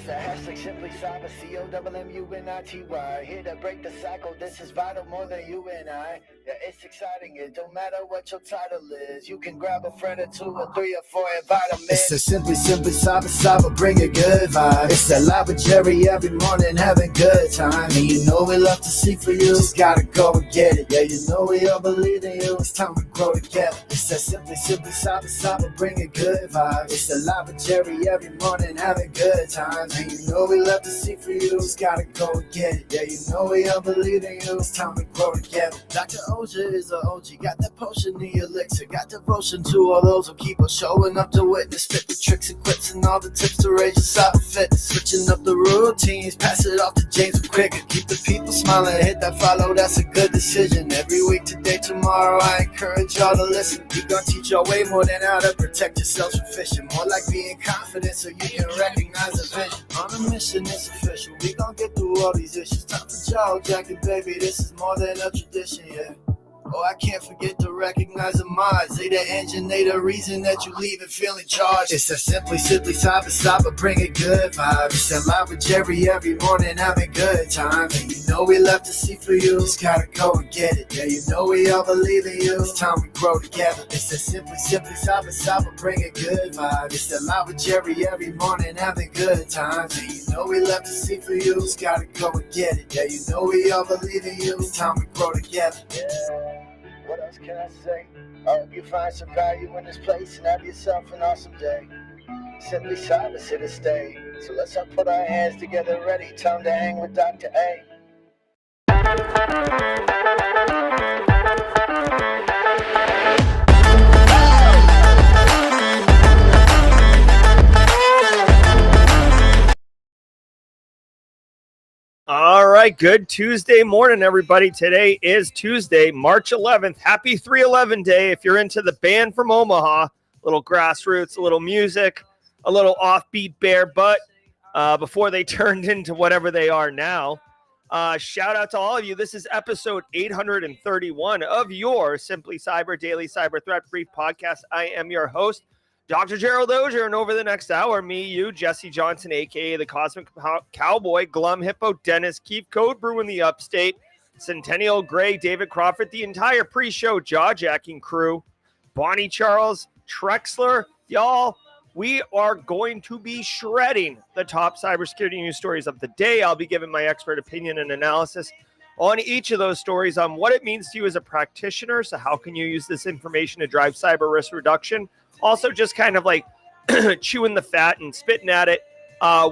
a hashtag simply cyber, COMMUNITY. Here to break the cycle, this is vital more than you and I. Yeah, it's exciting, it don't matter what your title is. You can grab a friend or two or three or four and vitamin. It's a simply cyber, bring a good vibe. It's that live with Jerry every morning, having good time. And you know we love to see for you, just gotta go and get it. Yeah, you know we all believe in you, it's time to grow together. It's that simply cyber, bring a good vibe. It's that live with Jerry every morning, having good time. And you know we love to see for you, just gotta go and get it. Yeah, you know we all believe in you, it's time to grow together. Dr. Auger is an OG, got that potion, the elixir, got devotion to all those who keep us showing up to witness. Fit the tricks and quips and all the tips to raise your cyber fitness. Switching up the routines, pass it off to James quicker. Keep the people smiling, hit that follow, that's a good decision. Every week, today, tomorrow, I encourage y'all to listen. We gon' teach y'all way more than how to protect yourselves from phishing. More like being confident so you can recognize a vision. On a mission, it's official, we gon' get through all these issues. Time for jaw jacking, baby, this is more than a tradition, yeah. Oh, I can't forget to recognize the mods. They the engine, they the reason that you leave and feeling charged. It's a simply cyber, bring a good vibe. It's that live with Jerry every morning, having good time. And you know we love to see for you, just gotta go and get it. Yeah, you know we all believe in you, it's time we grow together. It's a simply cyber, bring a good vibe. It's that live with Jerry every morning, having good time. And you know we love to see for you, just gotta go and get it. Yeah, you know we all believe in you, it's time we grow together. Yeah. What else can I say? I hope you find some value in this place and have yourself an awesome day. Simply Cyber's here to stay. So let's all put our hands together ready. Time to hang with Dr. A. All right, good Tuesday morning, everybody. Today is Tuesday, March 11th. Happy 3/11 day. If you're into the band from Omaha, a little grassroots, a little music, a little offbeat bare butt before they turned into whatever they are now. Shout out to all of you. This is episode 831 of your Simply Cyber Daily Cyber Threat Brief podcast. I am your host, Dr. Gerald Auger, and over the next hour, me, you, Jesse Johnson, a.k.a. the Cosmic Cowboy, Glum Hippo, Dennis Keefe, Code Brew in the Upstate, Centennial Gray, David Crawford, the entire pre-show jaw-jacking crew, Bonnie Charles, Trexler, y'all, we are going to be shredding the top cybersecurity news stories of the day. I'll be giving my expert opinion and analysis on each of those stories on what it means to you as a practitioner. So how can you use this information to drive cyber risk reduction? Also, just kind of like chewing the fat and spitting at it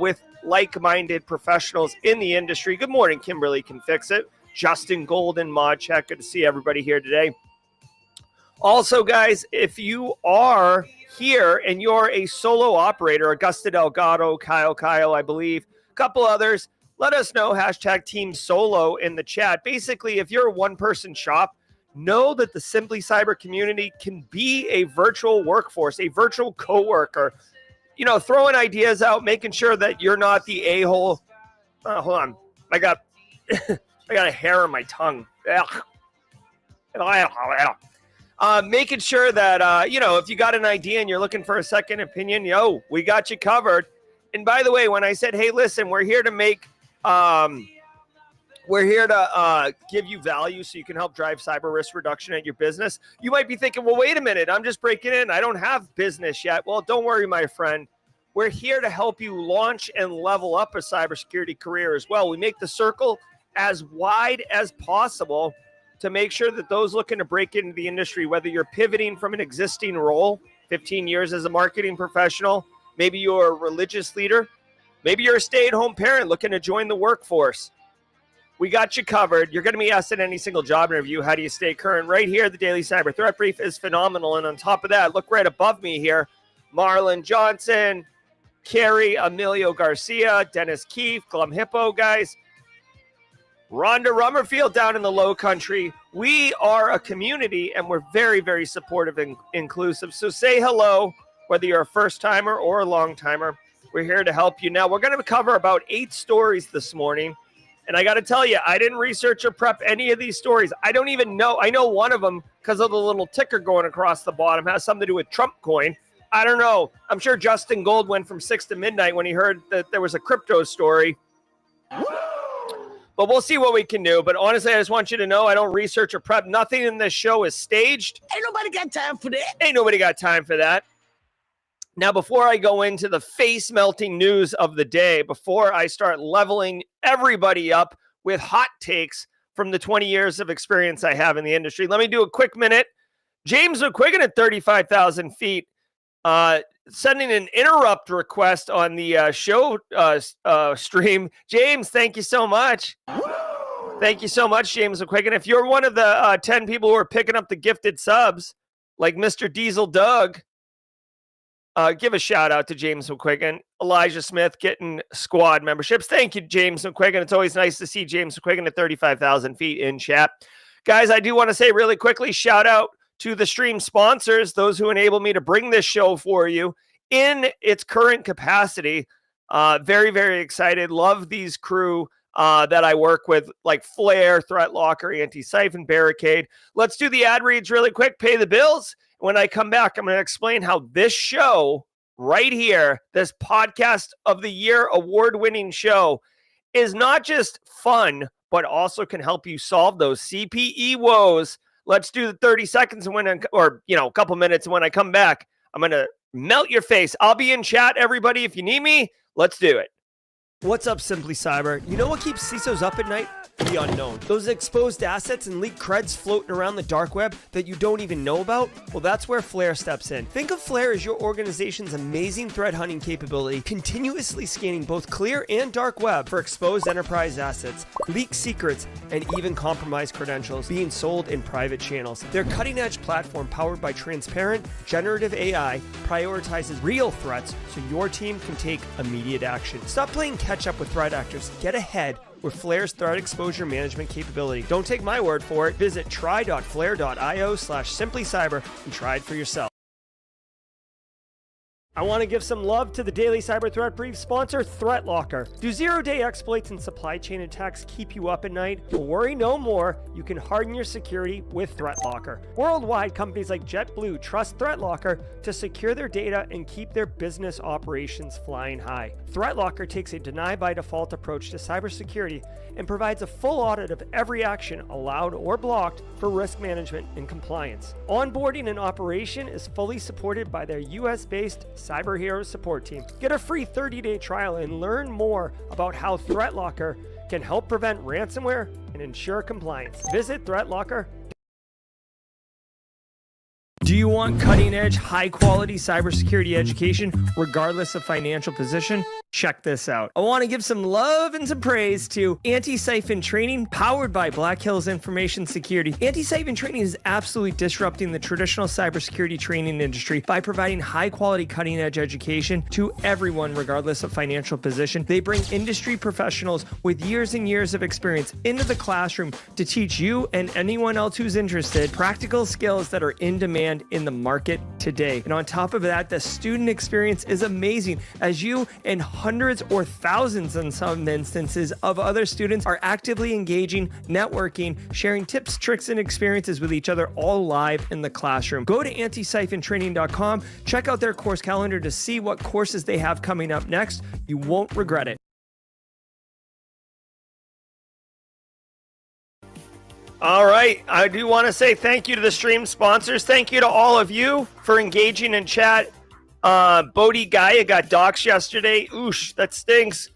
with like-minded professionals in the industry. Good morning, Kimberly Can Fix It. Justin Golden, Mod Check. Good to see everybody here today. Also, guys, if you are here and you're a solo operator, Augusta Delgado, Kyle, I believe, a couple others, let us know, hashtag Team Solo in the chat. Basically, if you're a one-person shop, know that the Simply Cyber community can be a virtual workforce, a virtual coworker, you know, throwing ideas out, making sure that you're not the a-hole. Hold on. I got a hair on my tongue. Making sure that, you know, if you got an idea and you're looking for a second opinion, we got you covered. And by the way, when I said, hey, listen, we're here to make, we're here to give you value so you can help drive cyber risk reduction at your business. You might be thinking, well, wait a minute, I'm just breaking in. I don't have business yet. Well, don't worry, my friend. We're here to help you launch and level up a cybersecurity career as well. We make the circle as wide as possible to make sure that those looking to break into the industry, whether you're pivoting from an existing role, 15 years as a marketing professional, maybe you're a religious leader, maybe you're a stay-at-home parent looking to join the workforce, we got you covered. You're going to be asked in any single job interview, how do you stay current? Right here, the Daily Cyber Threat Brief is phenomenal. And on top of that, look right above me here, Marlon Johnson, Carrie, Emilio Garcia, Dennis Keefe, Glum Hippo, guys. Rhonda Rummerfield down in the low country. We are a community, and we're very, very supportive and inclusive. So say hello, whether you're a first-timer or a long-timer. We're here to help you. Now, we're going to cover about 8 stories this morning. And I got to tell you, I didn't research or prep any of these stories. I don't even know. I know one of them because of the little ticker going across the bottom has something to do with Trump coin. I don't know. I'm sure Justin Gold went from 6 to midnight when he heard that there was a crypto story. But we'll see what we can do. But honestly, I just want you to know I don't research or prep. Nothing in this show is staged. Ain't nobody got time for that. Ain't nobody got time for that. Now, before I go into the face-melting news of the day, before I start leveling everybody up with hot takes from the 20 years of experience I have in the industry, let me do a quick minute. James McQuiggan at 35,000 feet, sending an interrupt request on the show stream. James, thank you so much. Thank you so much, James McQuiggan. If you're one of the 10 people who are picking up the gifted subs, like Mr. Diesel Doug, give a shout out to James McQuiggan. Elijah Smith getting squad memberships. Thank you, James McQuiggan. It's always nice to see James McQuiggan at 35,000 feet in chat. Guys, I do want to say really quickly, shout out to the stream sponsors, those who enable me to bring this show for you in its current capacity. Very, very excited. Love these crew that I work with, like Flare, Threat Locker, Antisyphon, Barricade. Let's do the ad reads really quick, pay the bills. When I come back, I'm going to explain how this show right here, this podcast of the year award-winning show, is not just fun, but also can help you solve those CPE woes. Let's do the 30 seconds and a couple minutes. And when I come back, I'm going to melt your face. I'll be in chat, everybody. If you need me, let's do it. What's up, Simply Cyber? You know what keeps CISOs up at night? The unknown. Those exposed assets and leaked creds floating around the dark web that you don't even know about? Well, that's where Flare steps in. Think of Flare as your organization's amazing threat hunting capability, continuously scanning both clear and dark web for exposed enterprise assets, leaked secrets, and even compromised credentials being sold in private channels. Their cutting-edge platform, powered by transparent, generative AI, prioritizes real threats so your team can take immediate action. Stop playing catch-up with threat actors. Get ahead with Flare's threat exposure management capability. Don't take my word for it. Visit try.flare.io/simplycyber and try it for yourself. I want to give some love to the Daily Cyber Threat Brief sponsor, Threat Locker. Do zero-day exploits and supply chain attacks keep you up at night? Well, worry no more. You can harden your security with Threat Locker. Worldwide, companies like JetBlue trust Threat Locker to secure their data and keep their business operations flying high. Threat Locker takes a deny-by-default approach to cybersecurity and provides a full audit of every action allowed or blocked for risk management and compliance. Onboarding and operation is fully supported by their US-based Cyber Hero support team. Get a free 30-day trial and learn more about how Threat Locker can help prevent ransomware and ensure compliance. Visit ThreatLocker. Do you want cutting-edge, high-quality cybersecurity education, regardless of financial position? Check this out. I want to give some love and some praise to Antisyphon Training, powered by Black Hills Information Security. Antisyphon Training is absolutely disrupting the traditional cybersecurity training industry by providing high-quality, cutting-edge education to everyone, regardless of financial position. They bring industry professionals with years and years of experience into the classroom to teach you and anyone else who's interested practical skills that are in demand in the market today. And on top of that, the student experience is amazing, as you and hundreds or thousands in some instances of other students are actively engaging, networking, sharing tips, tricks, and experiences with each other, all live in the classroom. Go to antisyphontraining.com, check out their course calendar to see what courses they have coming up next. You won't regret it. All right, I do want to say thank you to the stream sponsors. Thank you to all of you for engaging in chat. Bodhi Gaia got doxxed yesterday. Oosh, that stinks.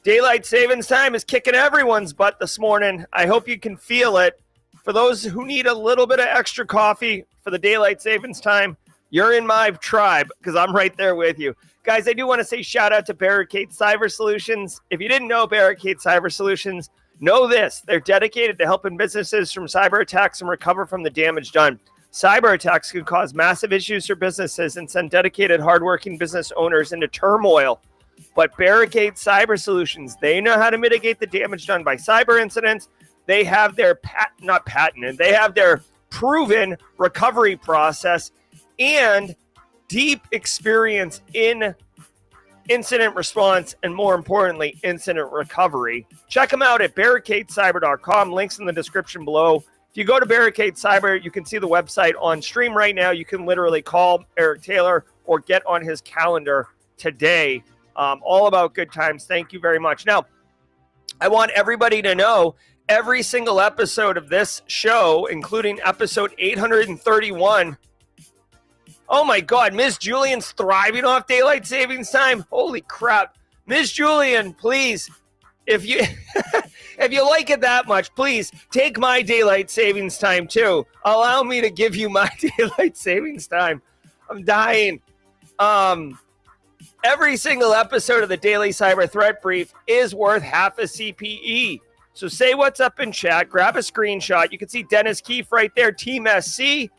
Daylight savings time is kicking everyone's butt this morning. I hope you can feel it. For those who need a little bit of extra coffee for the daylight savings time, you're in my tribe because I'm right there with you. Guys, I do want to say shout out to Barricade Cyber Solutions. If you didn't know Barricade Cyber Solutions, know this. They're dedicated to helping businesses from cyber attacks and recover from the damage done. Cyber attacks could cause massive issues for businesses and send dedicated, hardworking business owners into turmoil. But Barricade Cyber Solutions, they know how to mitigate the damage done by cyber incidents. They have their they have their proven recovery process and deep experience in incident response, and more importantly, incident recovery. Check them out at barricadecyber.com. Links in the description below. If you go to Barricade Cyber, you can see the website on stream right now. You can literally call Eric Taylor or get on his calendar today. All about good times. Thank you very much. Now, I want everybody to know every single episode of this show, including episode 831. Oh my God, Ms. Julian's thriving off daylight savings time. Holy crap. Ms. Julian, please, if you if you like it that much, please take my daylight savings time too. Allow me to give you my daylight savings time. I'm dying. Every single episode of the Daily Cyber Threat Brief is worth half a CPE. So say what's up in chat, grab a screenshot. You can see Dennis Keefe right there, Team SC.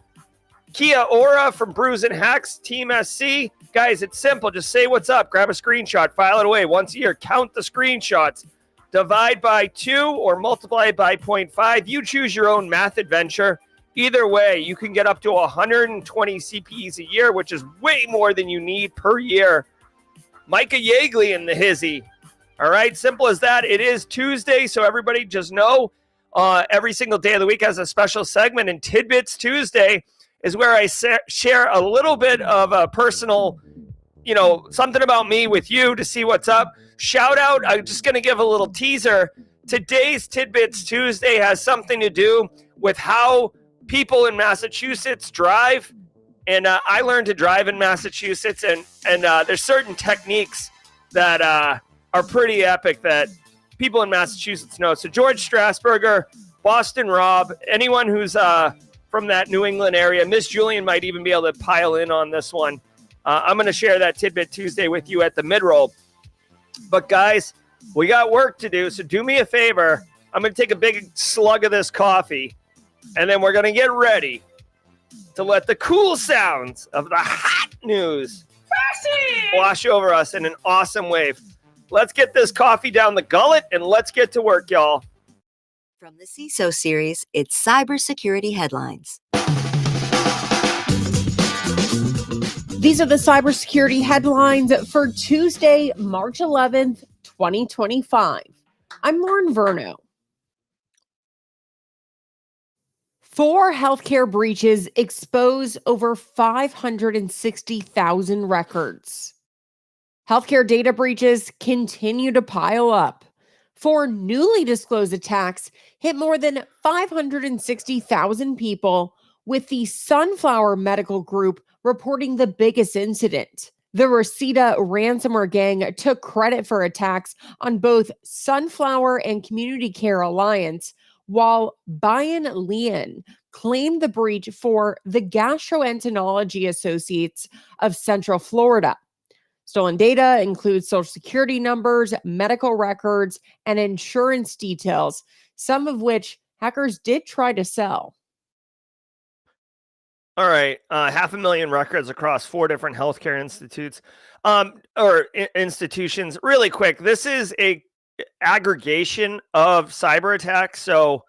Kia Ora from Brews and Hacks, Team SC. Guys, it's simple. Just say what's up, grab a screenshot, file it away once a year. Count the screenshots. Divide by 2 or multiply by 0.5. You choose your own math adventure. Either way, you can get up to 120 CPEs a year, which is way more than you need per year. Micah Yeagley in the hizzy. All right, simple as that. It is Tuesday, so everybody just know every single day of the week has a special segment, and Tidbits Tuesday is where I share a little bit of a personal, something about me with you to see what's up. Shout out, I'm just going to give a little teaser. Today's Tidbits Tuesday has something to do with how people in Massachusetts drive. And I learned to drive in Massachusetts, and there's certain techniques that are pretty epic that people in Massachusetts know. So George Strasburger, Boston Rob, anyone who's from that New England area, Miss Julian might even be able to pile in on this one. I'm going to share that Tidbit Tuesday with you at the mid-roll. But guys, we got work to do, so do me a favor. I'm going to take a big slug of this coffee, and then we're going to get ready to let the cool sounds of the hot news wash over us in an awesome wave. Let's get this coffee down the gullet, and let's get to work, y'all. From the CISO series, it's cybersecurity headlines. These are the cybersecurity headlines for Tuesday, March 11th, 2025. I'm Lauren Verno. 4 healthcare breaches expose over 560,000 records. Healthcare data breaches continue to pile up. 4 newly disclosed attacks hit more than 560,000 people, with the Sunflower Medical Group reporting the biggest incident. The Reseda ransomware gang took credit for attacks on both Sunflower and Community Care Alliance, while Bayan Leon claimed the breach for the Gastroenterology Associates of Central Florida. Stolen data includes Social Security numbers, medical records, and insurance details, some of which hackers did try to sell. All right, 500,000 records across 4 different healthcare institutes institutions. Really quick, this is a aggregation of cyber attacks. So,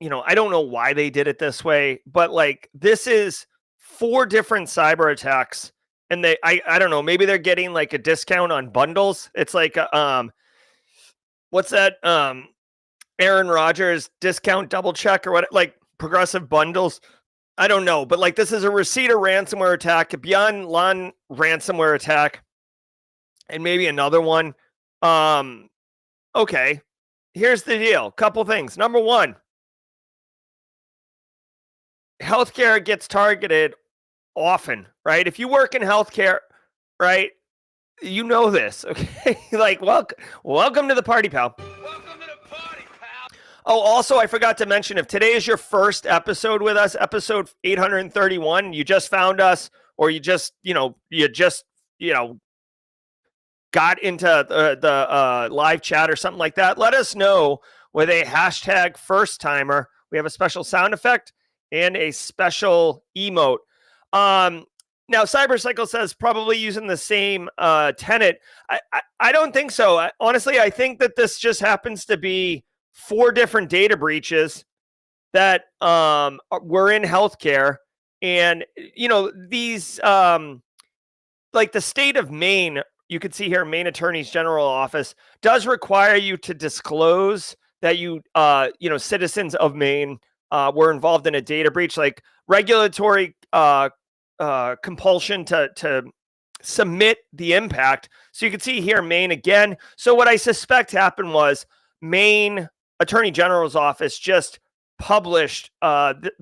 I don't know why they did it this way, but this is 4 different cyber attacks. And I don't know, maybe they're getting a discount on bundles. It's what's that? Aaron Rodgers discount double check or what? Progressive bundles. I don't know, but this is a Reseda ransomware attack, a Beyond Lawn ransomware attack, and maybe another one. Okay, here's the deal. Couple things. Number one, healthcare gets targeted often, right? If you work in healthcare, right, you know this, okay? Welcome to the party, pal. Welcome to the party, pal. Oh, also, I forgot to mention, if today is your first episode with us, episode 831, you just found us, or you just got into the live chat or something like that, let us know with a hashtag first timer. We have a special sound effect and a special emote. Now, CyberCycle says probably using the same tenet. I don't think so. Honestly, I think that this just happens to be 4 different data breaches that were in healthcare. And, these, the state of Maine, you can see here, Maine Attorney's General Office does require you to disclose that citizens of Maine were involved in a data breach, like regulatory compulsion to submit the impact. So you can see here, Maine again. So what I suspect happened was Maine Attorney General's office just published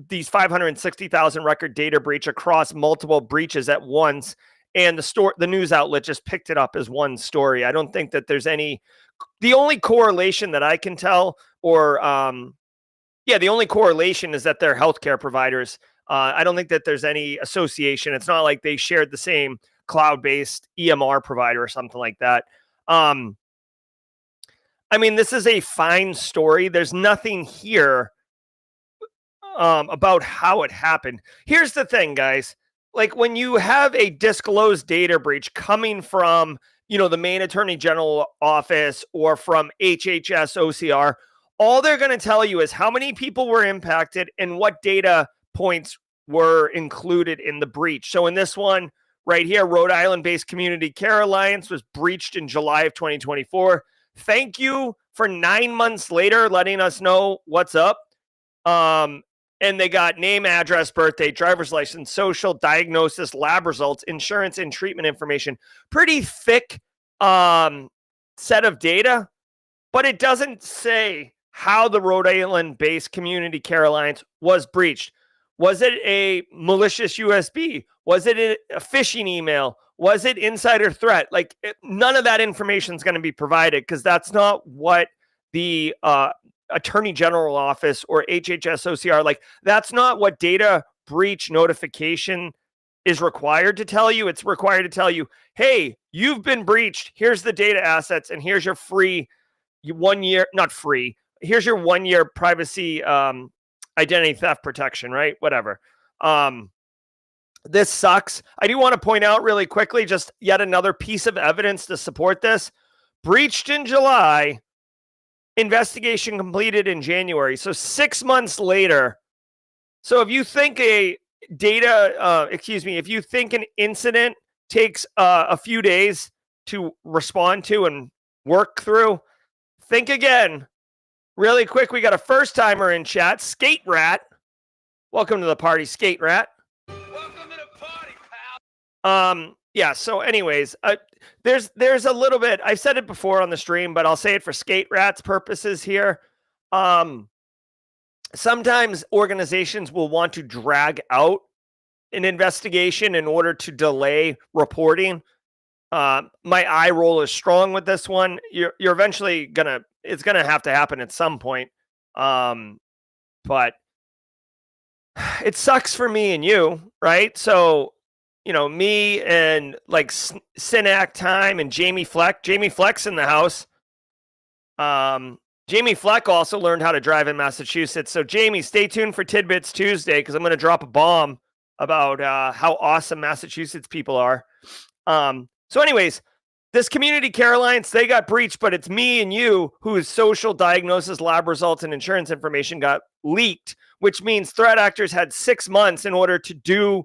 these 560,000 record data breach across multiple breaches at once. And the news outlet just picked it up as one story. I don't think that there's the only correlation that I can tell, or the only correlation is that they're healthcare providers. I don't think that there's any association. It's not like they shared the same cloud-based EMR provider or something like that. I mean, this is a fine story. There's nothing here about how it happened. Here's the thing, guys. Like, when you have a disclosed data breach coming from, the Maine Attorney General office or from HHS OCR, all they're going to tell you is how many people were impacted and what data points were included in the breach. So in this one right here, Rhode Island-based Community Care Alliance was breached in July of 2024. Thank you for 9 months later letting us know what's up. And they got name, address, birthday, driver's license, social, diagnosis, lab results, insurance, and treatment information. Pretty thick set of data, but it doesn't say how the Rhode Island-based Community Care Alliance was breached. Was it a malicious USB? Was it a phishing email? Was it insider threat? Like, none of that information is going to be provided because that's not what the Attorney General office or HHS OCR, like, that's not what data breach notification is required to tell you. It's required to tell you, hey, you've been breached. Here's the data assets, and here's your free 1 year, not free. Here's your 1 year privacy identity theft protection, right? Whatever. This sucks. I do want to point out really quickly, just yet another piece of evidence to support this. Breached in July, investigation completed in January. So 6 months later. So if you think if you think an incident takes a few days to respond to and work through, think again. Really quick, we got a first timer in chat, Skate Rat. Welcome to the party, Skate Rat. Welcome to the party, pal. Yeah, so anyways, there's a little bit, I've said it before on the stream, but I'll say it for Skate Rat's purposes here. Sometimes organizations will want to drag out an investigation in order to delay reporting. My eye roll is strong with this one. You're eventually it's gonna have to happen at some point. But it sucks for me and you, right? So, me and like Synac Time and Jamie Fleck. Jamie Fleck's in the house. Jamie Fleck also learned how to drive in Massachusetts. So Jamie, stay tuned for Tidbits Tuesday because I'm going to drop a bomb about how awesome Massachusetts people are. So anyways, this Community Care Alliance, they got breached, but it's me and you whose social, diagnosis, lab results, and insurance information got leaked, which means threat actors had 6 months in order to do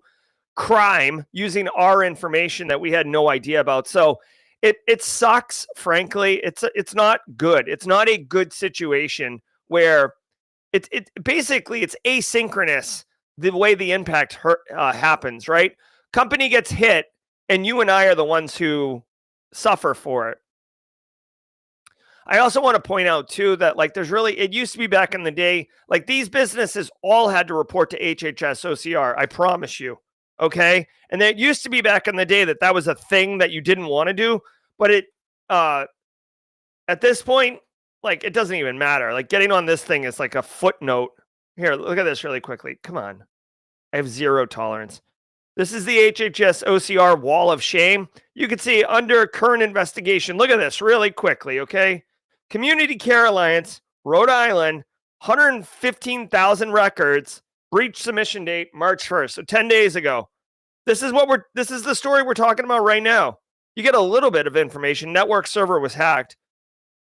crime using our information that we had no idea about. So it sucks, frankly. It's not good. It's not a good situation where it basically it's asynchronous the way the impact happens, right? Company gets hit and you and I are the ones who suffer for it. I also want to point out too that like it used to be back in the day, like these businesses all had to report to HHS OCR. I promise you. Okay. And it used to be back in the day that was a thing that you didn't want to do, but at this point, like it doesn't even matter. Like getting on this thing is like a footnote. Here, look at this really quickly. Come on. I have zero tolerance. This is the HHS OCR wall of shame. You can see under current investigation. Look at this really quickly. Okay. Community Care Alliance, Rhode Island, 115,000 records. Breach submission date, March 1st. So 10 days ago. This is the story we're talking about right now. You get a little bit of information. Network server was hacked.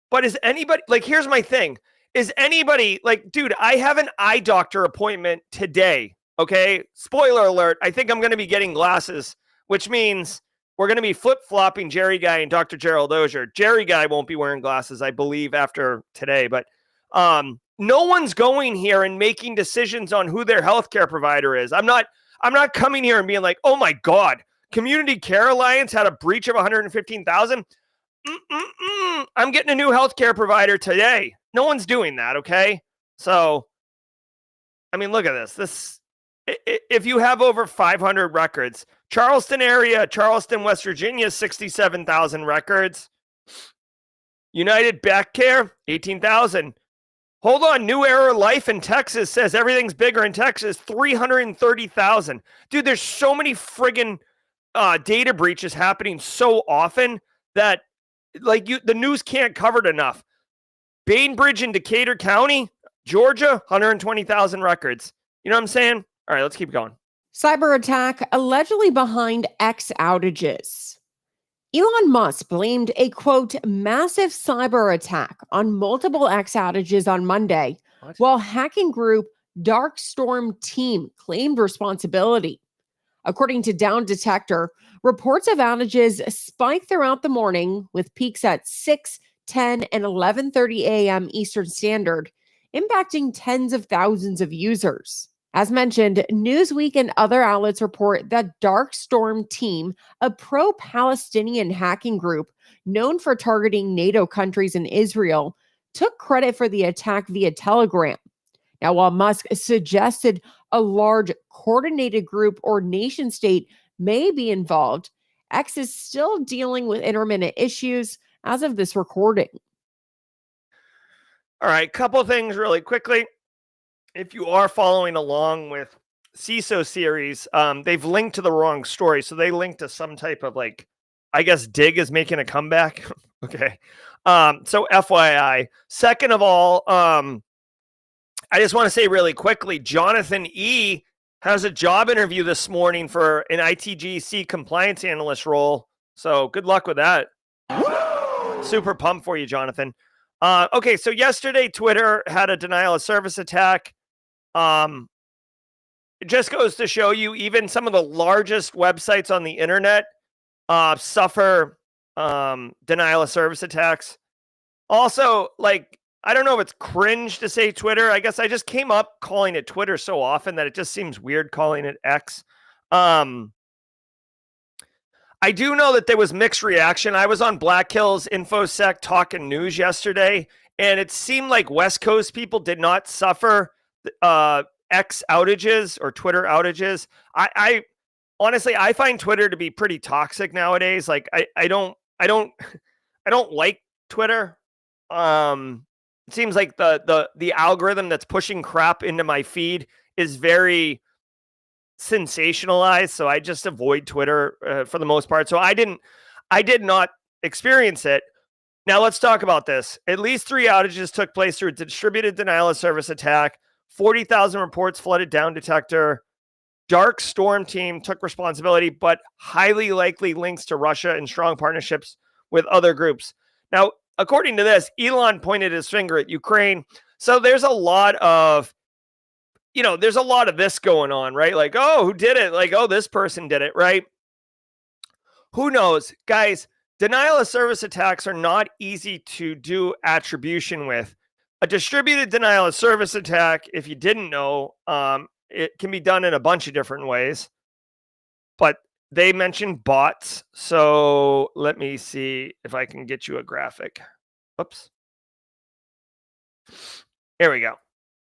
But is anybody, like, here's my thing. Is anybody, like, dude, I have an eye doctor appointment today. Okay. Spoiler alert. I think I'm going to be getting glasses, which means we're going to be flip-flopping Jerry Guy and Dr. Gerald Auger. Jerry Guy won't be wearing glasses, I believe, after today. But no one's going here and making decisions on who their healthcare provider is. I'm not coming here and being like, oh my God, Community Care Alliance had a breach of 115,000. I'm getting a new healthcare provider today. No one's doing that, okay? So, I mean, look at this. If you have over 500 records, Charleston area, Charleston, West Virginia, 67,000 records. United Back Care, 18,000. Hold on, New Era Life in Texas says everything's bigger in Texas, 330,000. Dude, there's so many friggin' data breaches happening so often that the news can't cover it enough. Bainbridge in Decatur County, Georgia, 120,000 records. You know what I'm saying? All right, let's keep going. Cyber attack allegedly behind X outages. Elon Musk blamed a, quote, massive cyber attack on multiple X outages on Monday, while hacking group Darkstorm Team claimed responsibility. According to Down Detector, reports of outages spiked throughout the morning with peaks at 6, 10, and 11:30 a.m. Eastern Standard, impacting tens of thousands of users. As mentioned, Newsweek and other outlets report that Darkstorm Team, a pro-Palestinian hacking group known for targeting NATO countries and Israel, took credit for the attack via Telegram. Now, while Musk suggested a large coordinated group or nation state may be involved, X is still dealing with intermittent issues as of this recording. All right, couple things really quickly. If you are following along with CISO series, they've linked to the wrong story. So they linked to some type of I guess Dig is making a comeback. Okay. So FYI. Second of all, I just want to say really quickly, Jonathan E. has a job interview this morning for an ITGC compliance analyst role. So good luck with that. Super pumped for you, Jonathan. Okay, so yesterday, Twitter had a denial of service attack. It just goes to show you, even some of the largest websites on the internet suffer denial of service attacks. Also, I don't know if it's cringe to say Twitter. I guess I just came up calling it Twitter so often that it just seems weird calling it X. I do know that there was mixed reaction. I was on Black Hills InfoSec talking news yesterday, and it seemed like West Coast people did not suffer X outages or Twitter outages. I honestly, I find Twitter to be pretty toxic nowadays. I don't like Twitter. It seems like the algorithm that's pushing crap into my feed is very sensationalized, so I just avoid Twitter for the most part. So I did not experience it. Now let's talk about this. At least 3 outages took place through a distributed denial of service attack. 40,000 reports flooded Down Detector. Darkstorm Team took responsibility, but highly likely links to Russia and strong partnerships with other groups. Now, according to this, Elon pointed his finger at Ukraine. So there's a lot of this going on, right? Like, oh, who did it? Like, oh, this person did it, right? Who knows? Guys, denial of service attacks are not easy to do attribution with. A distributed denial of service attack, if you didn't know, it can be done in a bunch of different ways. But they mentioned bots. So let me see if I can get you a graphic. Oops. There we go.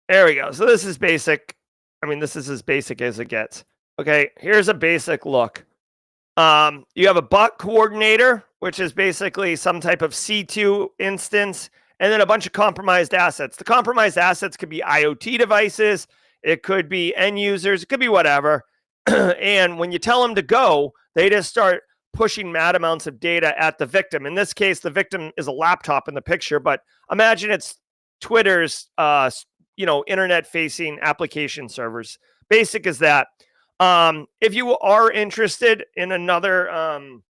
There we go. So this is basic. I mean, this is as basic as it gets. Okay, here's a basic look. You have a bot coordinator, which is basically some type of C2 instance, and then a bunch of compromised assets. The compromised assets could be IoT devices. It could be end users. It could be whatever. And when you tell them to go, they just start pushing mad amounts of data at the victim. In this case, the victim is a laptop in the picture, but imagine it's Twitter's internet-facing application servers. Basic as that. If you are interested in another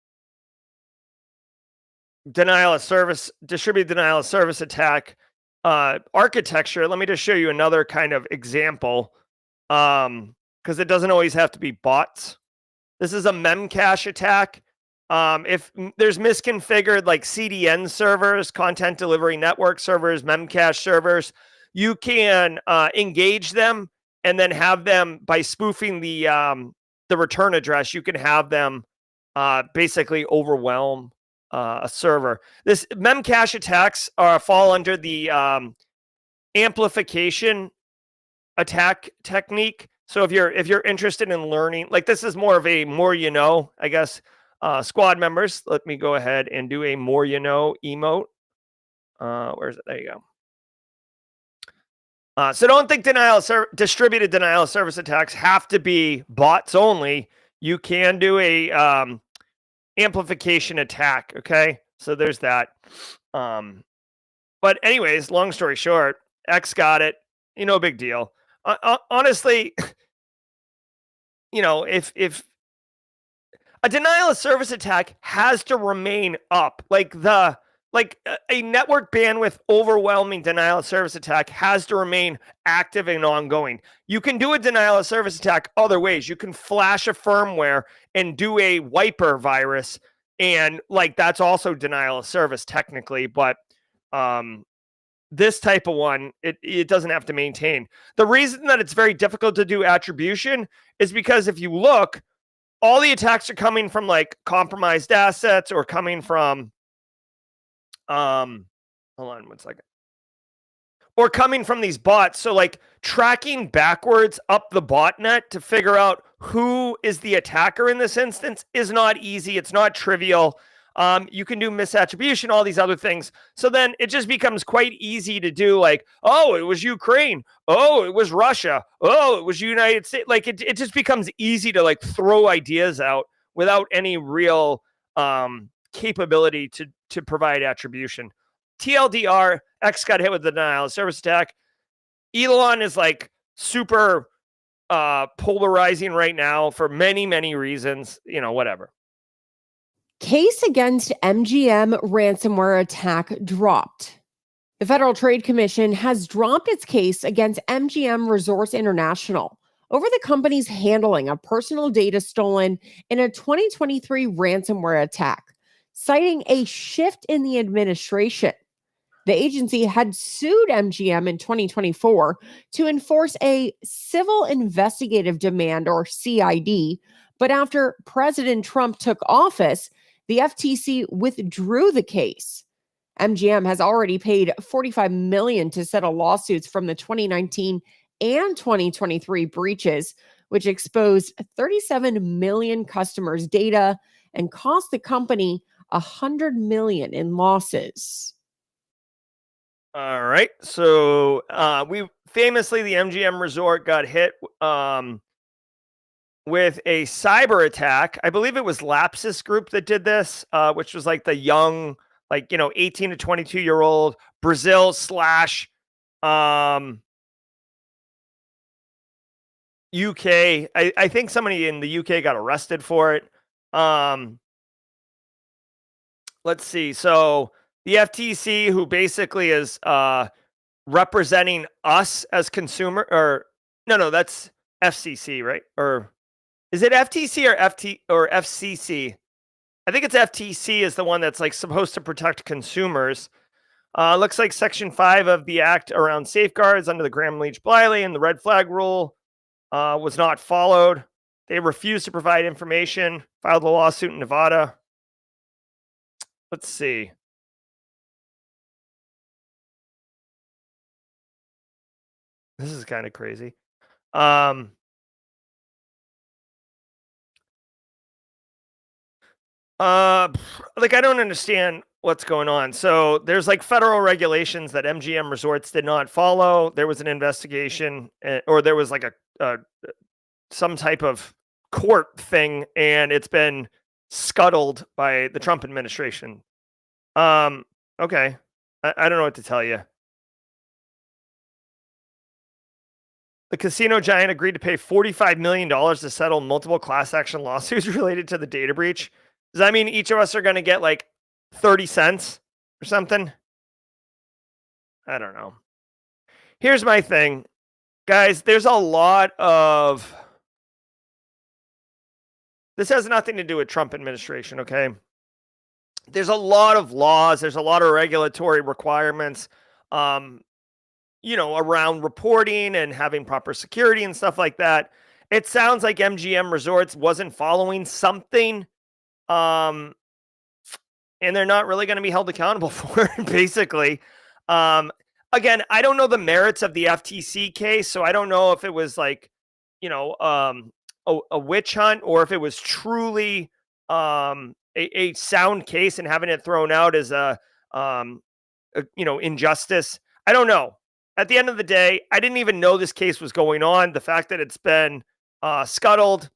distributed denial of service attack architecture, let me just show you another kind of example, because it doesn't always have to be bots. This is a memcache attack. If there's misconfigured like CDN servers, content delivery network servers, memcache servers, you can engage them and then have them, by spoofing the return address, you can have them basically overwhelm a server. This memcache attacks fall under the amplification attack technique. So if you're interested in learning, like this is more of a more you know, I guess. Squad members, let me go ahead and do a more you know emote. Where's it? There you go. So don't think distributed denial of service attacks have to be bots only. You can do a amplification attack. Okay, so there's that. But anyways, long story short, X got it. No big deal. Honestly, if a denial of service attack has to remain up, like a network bandwidth overwhelming denial of service attack has to remain active and ongoing. You can do a denial of service attack other ways. You can flash a firmware and do a wiper virus, and like that's also denial of service technically, but this type of one, it doesn't have to maintain. The reason that it's very difficult to do attribution is because if you look, all the attacks are coming from like compromised assets or coming from, hold on 1 second. Or coming from these bots. So like tracking backwards up the botnet to figure out who is the attacker in this instance is not easy. It's not trivial. You can do misattribution, all these other things. So then it just becomes quite easy to do like, oh, it was Ukraine. Oh, it was Russia. Oh, it was United States. Like it just becomes easy to like throw ideas out without any real capability to provide attribution. TLDR, X got hit with the denial of service attack. Elon is like super polarizing right now for many, many reasons, whatever. Case against MGM ransomware attack dropped. The Federal Trade Commission has dropped its case against MGM Resorts International over the company's handling of personal data stolen in a 2023 ransomware attack, citing a shift in the administration. The agency had sued MGM in 2024 to enforce a civil investigative demand, or CID, but after President Trump took office, the FTC withdrew the case. MGM has already paid $45 million to settle lawsuits from the 2019 and 2023 breaches, which exposed 37 million customers' data and cost the company $100 million in losses. All right. So we famously, the MGM Resort got hit with a cyber attack. I believe it was Lapsus Group that did this, which was like the young, 18 to 22-year-old Brazil / UK. I think somebody in the UK got arrested for it. Let's see. So the FTC, who basically is representing us as consumer, or no, that's FCC, right? Or is it FTC or FCC? I think it's FTC is the one that's like supposed to protect consumers. Looks like Section 5 of the Act around safeguards under the Graham-Leach-Bliley and the red flag rule was not followed. They refused to provide information, filed a lawsuit in Nevada. Let's see. This is kind of crazy. I don't understand what's going on. So there's like federal regulations that MGM Resorts did not follow. There was an investigation, or there was like a some type of court thing, and it's been scuttled by the Trump administration. Okay. I don't know what to tell you. The casino giant agreed to pay $45 million to settle multiple class action lawsuits related to the data breach. Does that mean each of us are going to get like 30 cents or something? I don't know. Here's my thing. Guys, there's a lot of... This has nothing to do with Trump administration, okay? There's a lot of laws. There's a lot of regulatory requirements, around reporting and having proper security and stuff like that. It sounds like MGM Resorts wasn't following something and they're not really going to be held accountable for it, basically. Again, I don't know the merits of the FTC case, so I don't know if it was like, a witch hunt or if it was truly a sound case and having it thrown out as a injustice. I don't know. At the end of the day, I didn't even know this case was going on. The fact that it's been scuttled.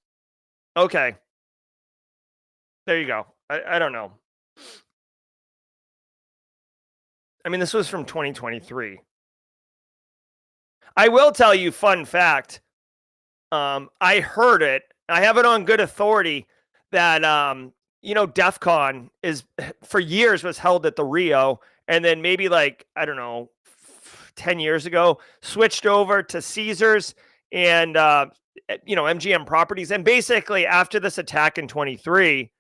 Okay. There you go. I don't know. I mean, this was from 2023. I will tell you, fun fact. I heard it. I have it on good authority that, DEF CON is for years was held at the Rio. And then maybe 10 years ago, switched over to Caesars and, MGM Properties. And basically after this attack in 23,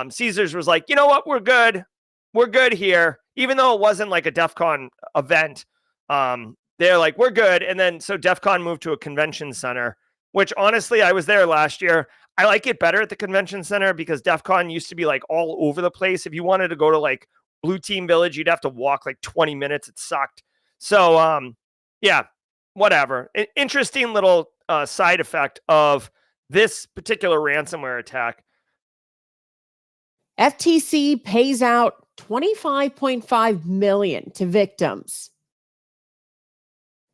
Caesars was like, you know what? We're good. We're good here. Even though it wasn't like a DEF CON event, they're like, we're good. And then so DEF CON moved to a convention center, which honestly, I was there last year. I like it better at the convention center because DEF CON used to be like all over the place. If you wanted to go to like Blue Team Village, you'd have to walk like 20 minutes. It sucked. So, yeah, whatever. An interesting little side effect of this particular ransomware attack. FTC pays out $25.5 million to victims.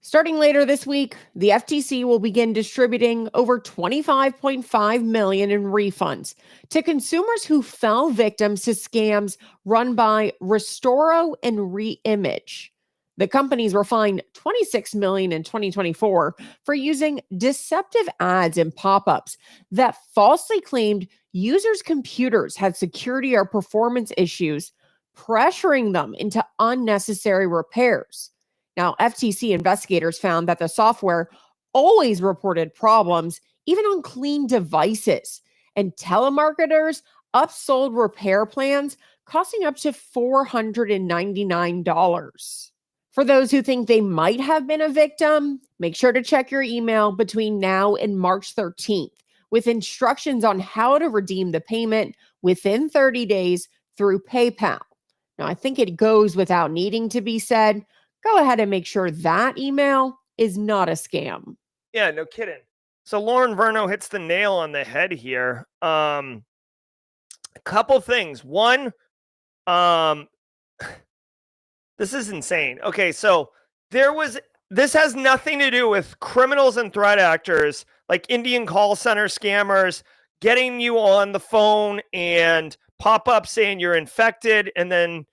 Starting later this week, the FTC will begin distributing over $25.5 million in refunds to consumers who fell victims to scams run by Restoro and Reimage. The companies were fined $26 million in 2024 for using deceptive ads and pop-ups that falsely claimed users' computers had security or performance issues, pressuring them into unnecessary repairs. Now, FTC investigators found that the software always reported problems, even on clean devices, and telemarketers upsold repair plans costing up to $499. For those who think they might have been a victim, make sure to check your email between now and March 13th with instructions on how to redeem the payment within 30 days through PayPal. Now, I think it goes without needing to be said. Go ahead and make sure that email is not a scam. Yeah, no kidding. So Lauren Verno hits the nail on the head here. A couple things. One, this is insane. Okay, so this has nothing to do with criminals and threat actors like Indian call center scammers getting you on the phone and pop up saying you're infected and then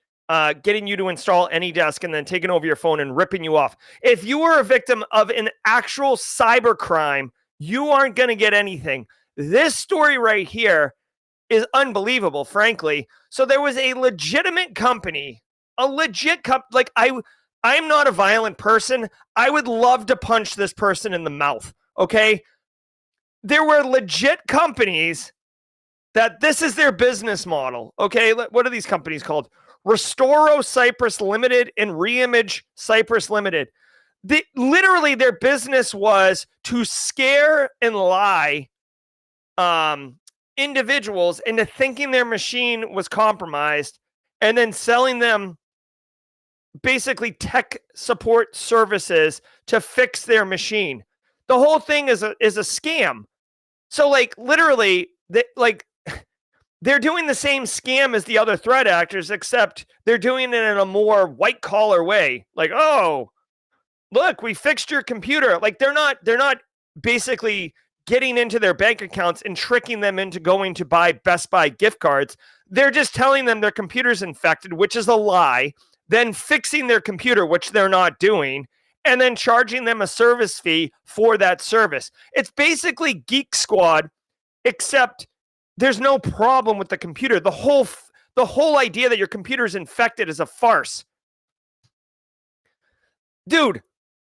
getting you to install AnyDesk and then taking over your phone and ripping you off. If you were a victim of an actual cyber crime, you aren't going to get anything. This story right here is unbelievable, frankly. So there was a legitimate company, like I am not a violent person. I would love to punch this person in the mouth. Okay. There were legit companies that this is their business model. Okay. What are these companies called? Restoro Cyprus Limited and Reimage Cyprus Limited. Literally, their business was to scare and lie individuals into thinking their machine was compromised and then selling them basically tech support services to fix their machine. The whole thing is a scam. So, literally, they're doing the same scam as the other threat actors, except they're doing it in a more white collar way. Like, oh, look, we fixed your computer. Like they're not basically getting into their bank accounts and tricking them into going to buy Best Buy gift cards. They're just telling them their computer's infected, which is a lie, then fixing their computer, which they're not doing, and then charging them a service fee for that service. It's basically Geek Squad, except there's no problem with the computer. The whole idea that your computer's infected is a farce. Dude,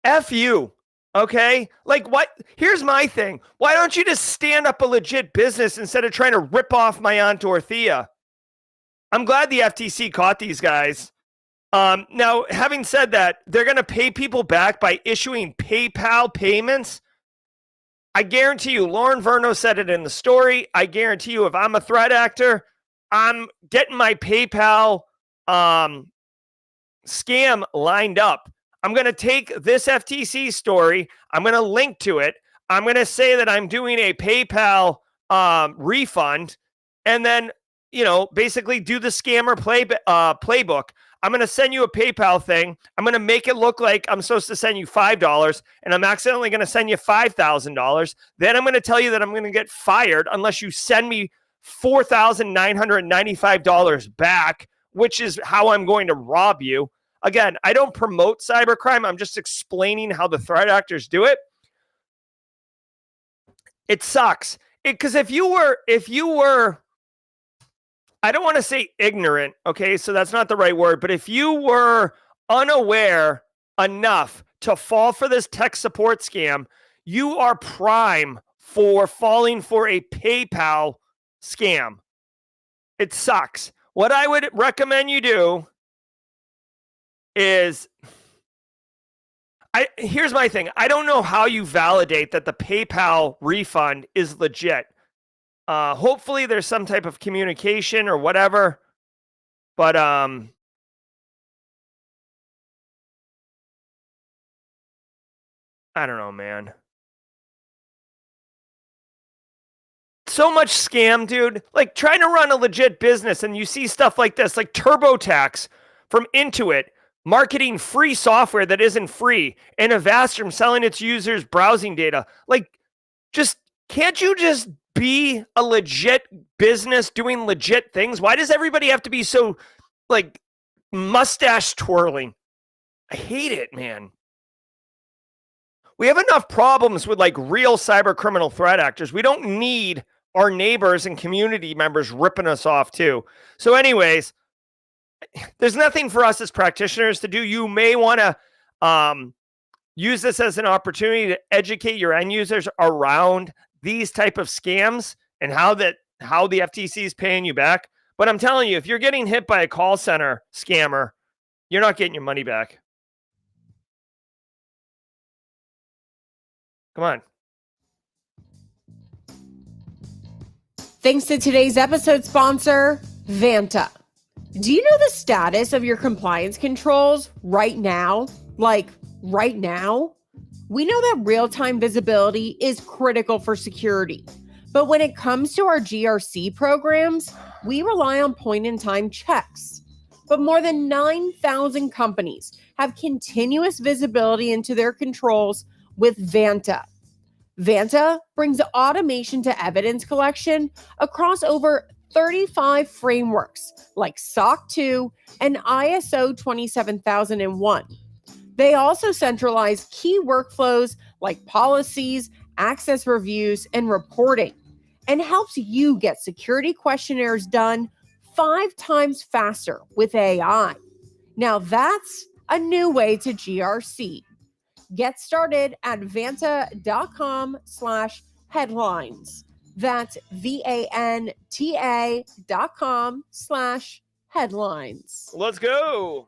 F you, okay? Like, what? Here's my thing. Why don't you just stand up a legit business instead of trying to rip off my Aunt Dorothea? I'm glad the FTC caught these guys. Now, having said that, they're going to pay people back by issuing PayPal payments. I guarantee you, Lauren Verno said it in the story. I guarantee you, if I'm a threat actor, I'm getting my PayPal scam lined up. I'm going to take this FTC story. I'm going to link to it. I'm going to say that I'm doing a PayPal refund, and then, basically do the scammer playbook. I'm going to send you a PayPal thing. I'm going to make it look like I'm supposed to send you $5, and I'm accidentally going to send you $5,000. Then I'm going to tell you that I'm going to get fired unless you send me $4,995 back, which is how I'm going to rob you. Again, I don't promote cybercrime. I'm just explaining how the threat actors do it. It sucks. Because if you were, I don't want to say ignorant, okay, so that's not the right word, but if you were unaware enough to fall for this tech support scam, you are prime for falling for a PayPal scam. It sucks. What I would recommend you do is, here's my thing. I don't know how you validate that the PayPal refund is legit. Hopefully there's some type of communication or whatever, but I don't know, man. So much scam, dude. Like, trying to run a legit business and you see stuff like this, like TurboTax from Intuit marketing free software that isn't free, and Avastrum selling its users browsing data. Like, can't you just be a legit business doing legit things? Why does everybody have to be so, like, mustache twirling? I hate it, man. We have enough problems with, like, real cyber criminal threat actors. We don't need our neighbors and community members ripping us off too. So anyways, there's nothing for us as practitioners to do. You may want to use this as an opportunity to educate your end users around these type of scams and how the FTC is paying you back. But I'm telling you, if you're getting hit by a call center scammer, you're not getting your money back. Come on. Thanks to today's episode sponsor, Vanta. Do you know the status of your compliance controls right now? Like, right now? We know that real-time visibility is critical for security. But when it comes to our GRC programs, we rely on point-in-time checks. But more than 9,000 companies have continuous visibility into their controls with Vanta. Vanta brings automation to evidence collection across over 35 frameworks like SOC 2 and ISO 27001. They also centralize key workflows like policies, access reviews, and reporting, and helps you get security questionnaires done 5 times faster with AI. Now that's a new way to GRC. Get started at vanta.com/headlines. That's VANTA.com/headlines. Let's go.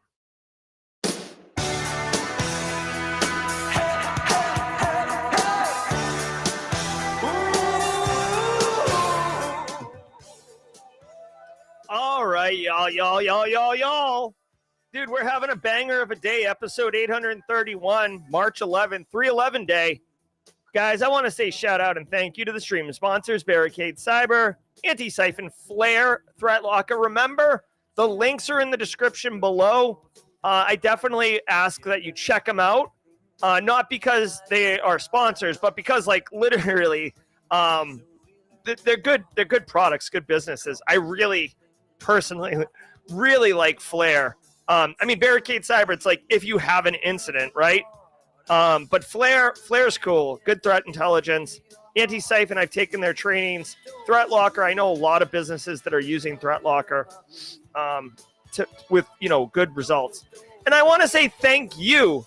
All right, y'all. Dude, we're having a banger of a day, episode 831, March 11th, 311 day. Guys, I want to say shout out and thank you to the stream sponsors, Barricade Cyber, Antisyphon, Flare, Threat Locker. Remember, the links are in the description below. I definitely ask that you check them out, not because they are sponsors, but because, like, literally, they're good products, good businesses. I really, personally, really like Flare. Barricade Cyber, it's like if you have an incident, right? But Flare's cool. Good threat intelligence. Antisyphon, I've taken their trainings. Threat Locker, I know a lot of businesses that are using Threat Locker with good results. And I want to say thank you.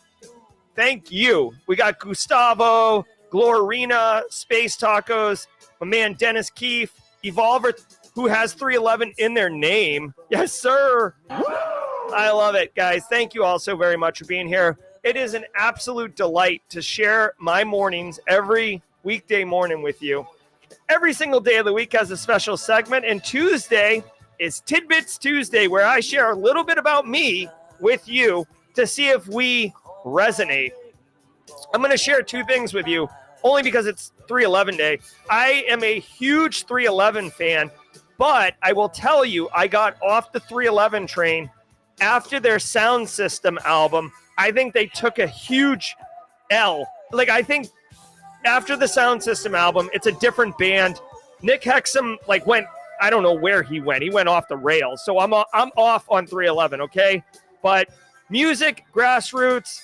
Thank you. We got Gustavo, Glorina, Space Tacos, my man Dennis Keefe, Evolver, who has 311 in their name. Yes, sir. I love it, guys. Thank you all so very much for being here. It is an absolute delight to share my mornings every weekday morning with you. Every single day of the week has a special segment, and Tuesday is Tidbits Tuesday, where I share a little bit about me with you to see if we resonate. I'm going to share two things with you, only because it's 311 day. I am a huge 311 fan, but I will tell you, I got off the 311 train after their Sound System album. I think they took a huge L. Like, I think after the Sound System album, it's a different band. Nick Hexum, went, I don't know where he went. He went off the rails. So I'm off on 311, okay? But music, grassroots,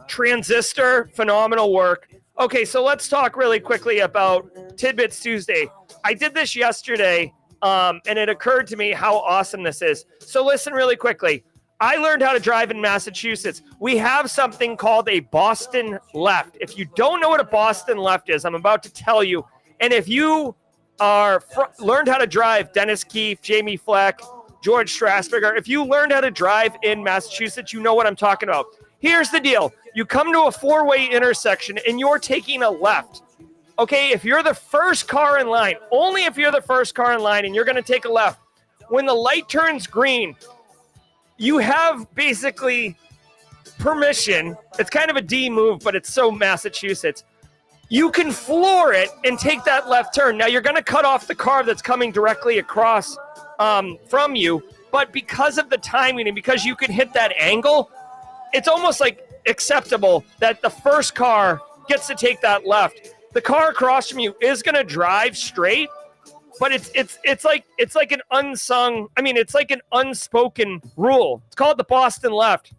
Transistor, phenomenal work. Okay, so let's talk really quickly about Tidbits Tuesday. I did this yesterday, and it occurred to me how awesome this is. So listen really quickly. I learned how to drive in Massachusetts. We have something called a Boston left. If you don't know what a Boston left is, I'm about to tell you. And if you are learned how to drive, Dennis Keefe, Jamie Fleck, George Strasburger, if you learned how to drive in Massachusetts, you know what I'm talking about. Here's the deal. You come to a four-way intersection and you're taking a left. Okay, if you're the first car in line, only if you're the first car in line and you're going to take a left, when the light turns green, you have basically permission. It's kind of a D move, but it's so Massachusetts. You can floor it and take that left turn. Now, you're going to cut off the car that's coming directly across from you, but because of the timing and because you can hit that angle, it's almost like acceptable that the first car gets to take that left. The car across from you is going to drive straight, but it's like an unsung, it's like an unspoken rule. It's called the Boston left.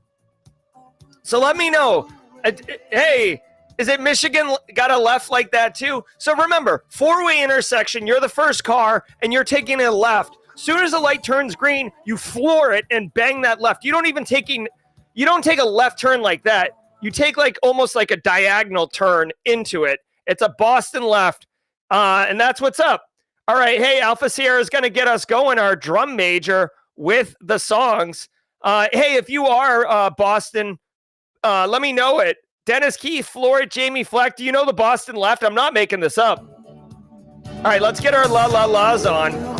So let me know. Hey, is it Michigan got a left like that too? So remember, four-way intersection, you're the first car and you're taking a left. Soon as the light turns green, you floor it and bang that left. You don't take a left turn like that. You take almost like a diagonal turn into it. It's a Boston left. And that's what's up. All right. Hey, Alpha Sierra is going to get us going, our drum major, with the songs. Hey, if you are Boston, let me know it. Dennis Keith, Floyd, Jamie Fleck. Do you know the Boston left? I'm not making this up. All right, let's get our la la la's on.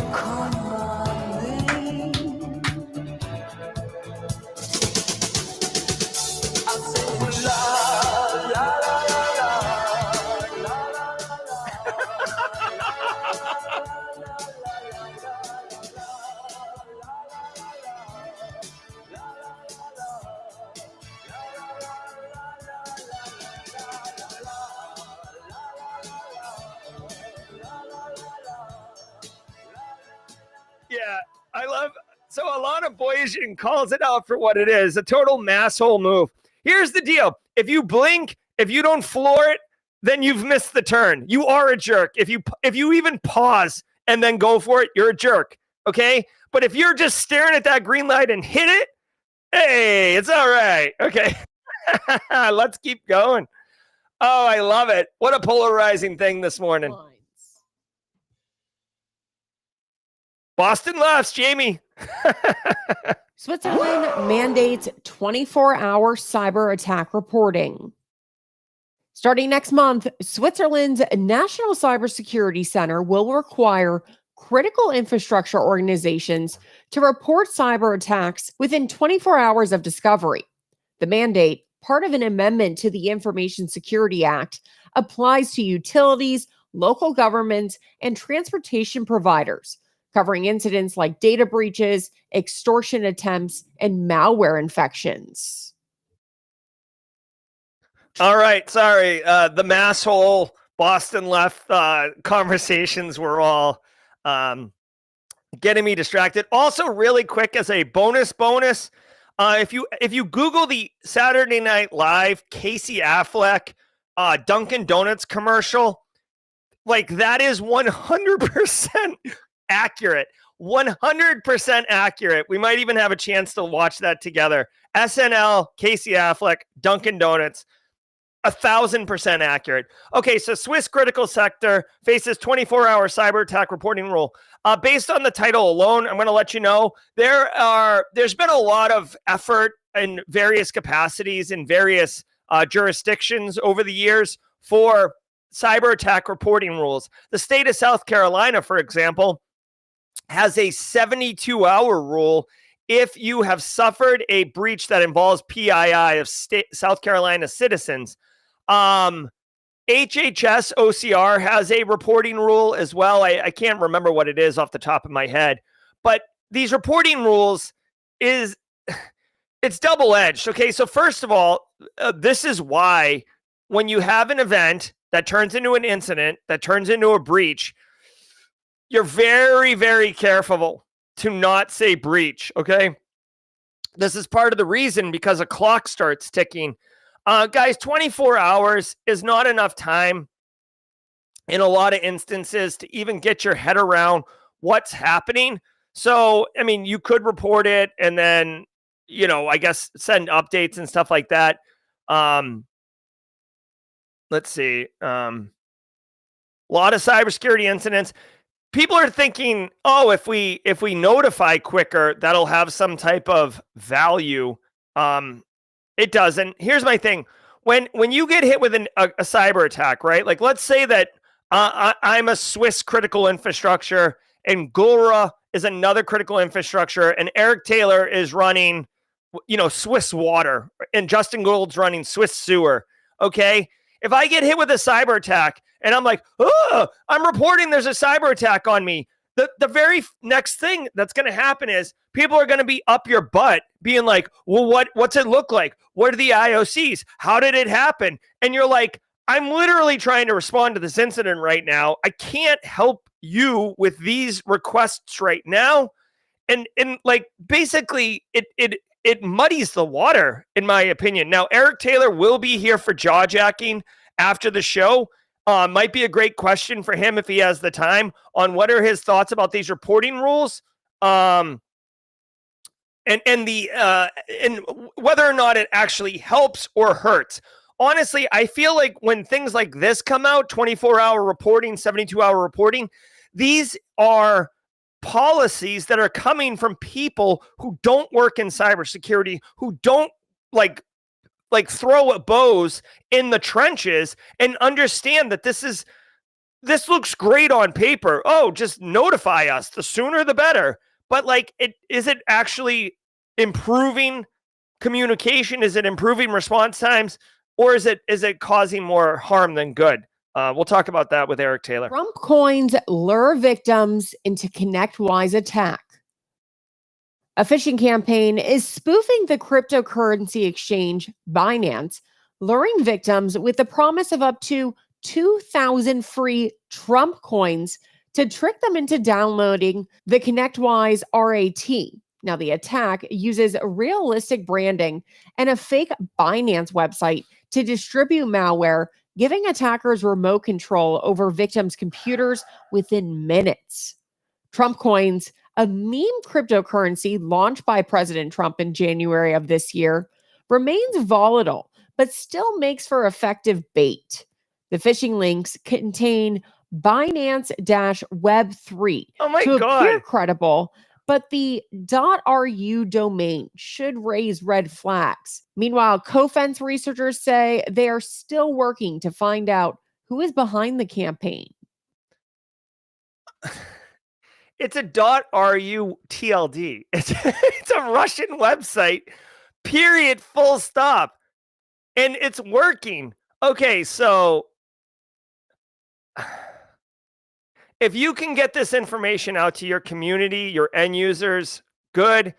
Yeah, I love. So Alana Boyajian calls it out for what it is, a total masshole move. Here's the deal. If you blink, if you don't floor it, then you've missed the turn. You are a jerk. If you even pause and then go for it, you're a jerk. Okay? But if you're just staring at that green light and hit it, hey, it's all right. Okay. Let's keep going. Oh, I love it. What a polarizing thing this morning. Boston lefts, Jamie. Switzerland mandates 24-hour cyber attack reporting. Starting next month, Switzerland's National Cybersecurity Center will require critical infrastructure organizations to report cyber attacks within 24 hours of discovery. The mandate, part of an amendment to the Information Security Act, applies to utilities, local governments, and transportation providers, covering incidents like data breaches, extortion attempts, and malware infections. All right, sorry. The masshole Boston left conversations were all getting me distracted. Also, really quick as a bonus, if you Google the Saturday Night Live Casey Affleck Dunkin' Donuts commercial, that is 100% accurate. 100% accurate. We might even have a chance to watch that together. SNL, Casey Affleck, Dunkin' Donuts. 1,000% accurate. Okay, so Swiss critical sector faces 24-hour cyber attack reporting rule. Based on the title alone, I'm going to let you know there's been a lot of effort in various capacities in various jurisdictions over the years for cyber attack reporting rules. The state of South Carolina, for example, has a 72-hour rule if you have suffered a breach that involves PII of South Carolina citizens. HHS OCR has a reporting rule as well. I can't remember what it is off the top of my head, but these reporting rules it's double-edged. Okay, so first of all, this is why when you have an event that turns into an incident, that turns into a breach, you're very, very careful to not say breach, okay? This is part of the reason because a clock starts ticking. Guys, 24 hours is not enough time in a lot of instances to even get your head around what's happening. So, I mean, you could report it and then, I guess send updates and stuff like that. Let's see. A lot of cybersecurity incidents. People are thinking, oh, if we notify quicker, that'll have some type of value. It doesn't. Here's my thing. When you get hit with a cyber attack, right? Like, let's say that I'm a Swiss critical infrastructure and Gulra is another critical infrastructure and Eric Taylor is running, Swiss water and Justin Gould's running Swiss sewer. Okay. If I get hit with a cyber attack and I'm like, oh, I'm reporting there's a cyber attack on me, the very next thing that's going to happen is people are going to be up your butt being like, well, what's it look like? What are the IOCs? How did it happen? And you're like, I'm literally trying to respond to this incident right now. I can't help you with these requests right now. And like, basically it muddies the water, in my opinion. Now, Eric Taylor will be here for jaw-jacking after the show. Might be a great question for him if he has the time on what are his thoughts about these reporting rules, and whether or not it actually helps or hurts. Honestly, I feel like when things like this come out, 24-hour reporting, 72-hour reporting, these are policies that are coming from people who don't work in cybersecurity, who don't like throw bows in the trenches and understand that this looks great on paper. Oh, just notify us. The sooner the better. But is it actually improving communication? Is it improving response times? Or is it causing more harm than good? We'll talk about that with Eric Taylor. Trump coins lure victims into ConnectWise attack. A phishing campaign is spoofing the cryptocurrency exchange Binance, luring victims with the promise of up to 2,000 free Trump coins to trick them into downloading the ConnectWise RAT. Now, the attack uses realistic branding and a fake Binance website to distribute malware, giving attackers remote control over victims' computers within minutes. Trump coins, a meme cryptocurrency launched by President Trump in January of this year, remains volatile, but still makes for effective bait. The phishing links contain Binance-Web3 to appear credible, but the .ru domain should raise red flags. Meanwhile, Cofense researchers say they are still working to find out who is behind the campaign. It's a .ru TLD. It's a Russian website, period, full stop. And it's working. Okay, so if you can get this information out to your community, your end users, good.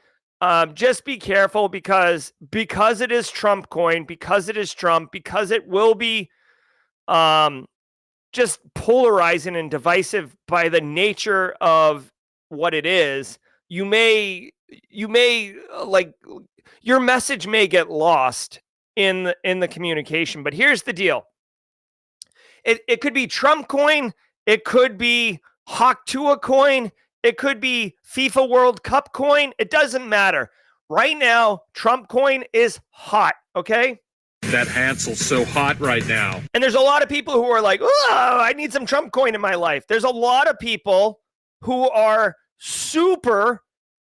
Just be careful because it is Trump coin, because it is Trump, because it will be just polarizing and divisive by the nature of what it is. You may your message may get lost in the communication. But here's the deal. It could be Trump coin. It could be Hawk Tua coin. It could be FIFA World Cup coin. It doesn't matter. Right now, Trump coin is hot, okay? That Hansel's so hot right now. And there's a lot of people who are like, oh, I need some Trump coin in my life. There's a lot of people who are super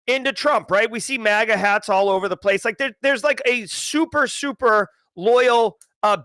into Trump, right? We see MAGA hats all over the place. Like there's like a super, super loyal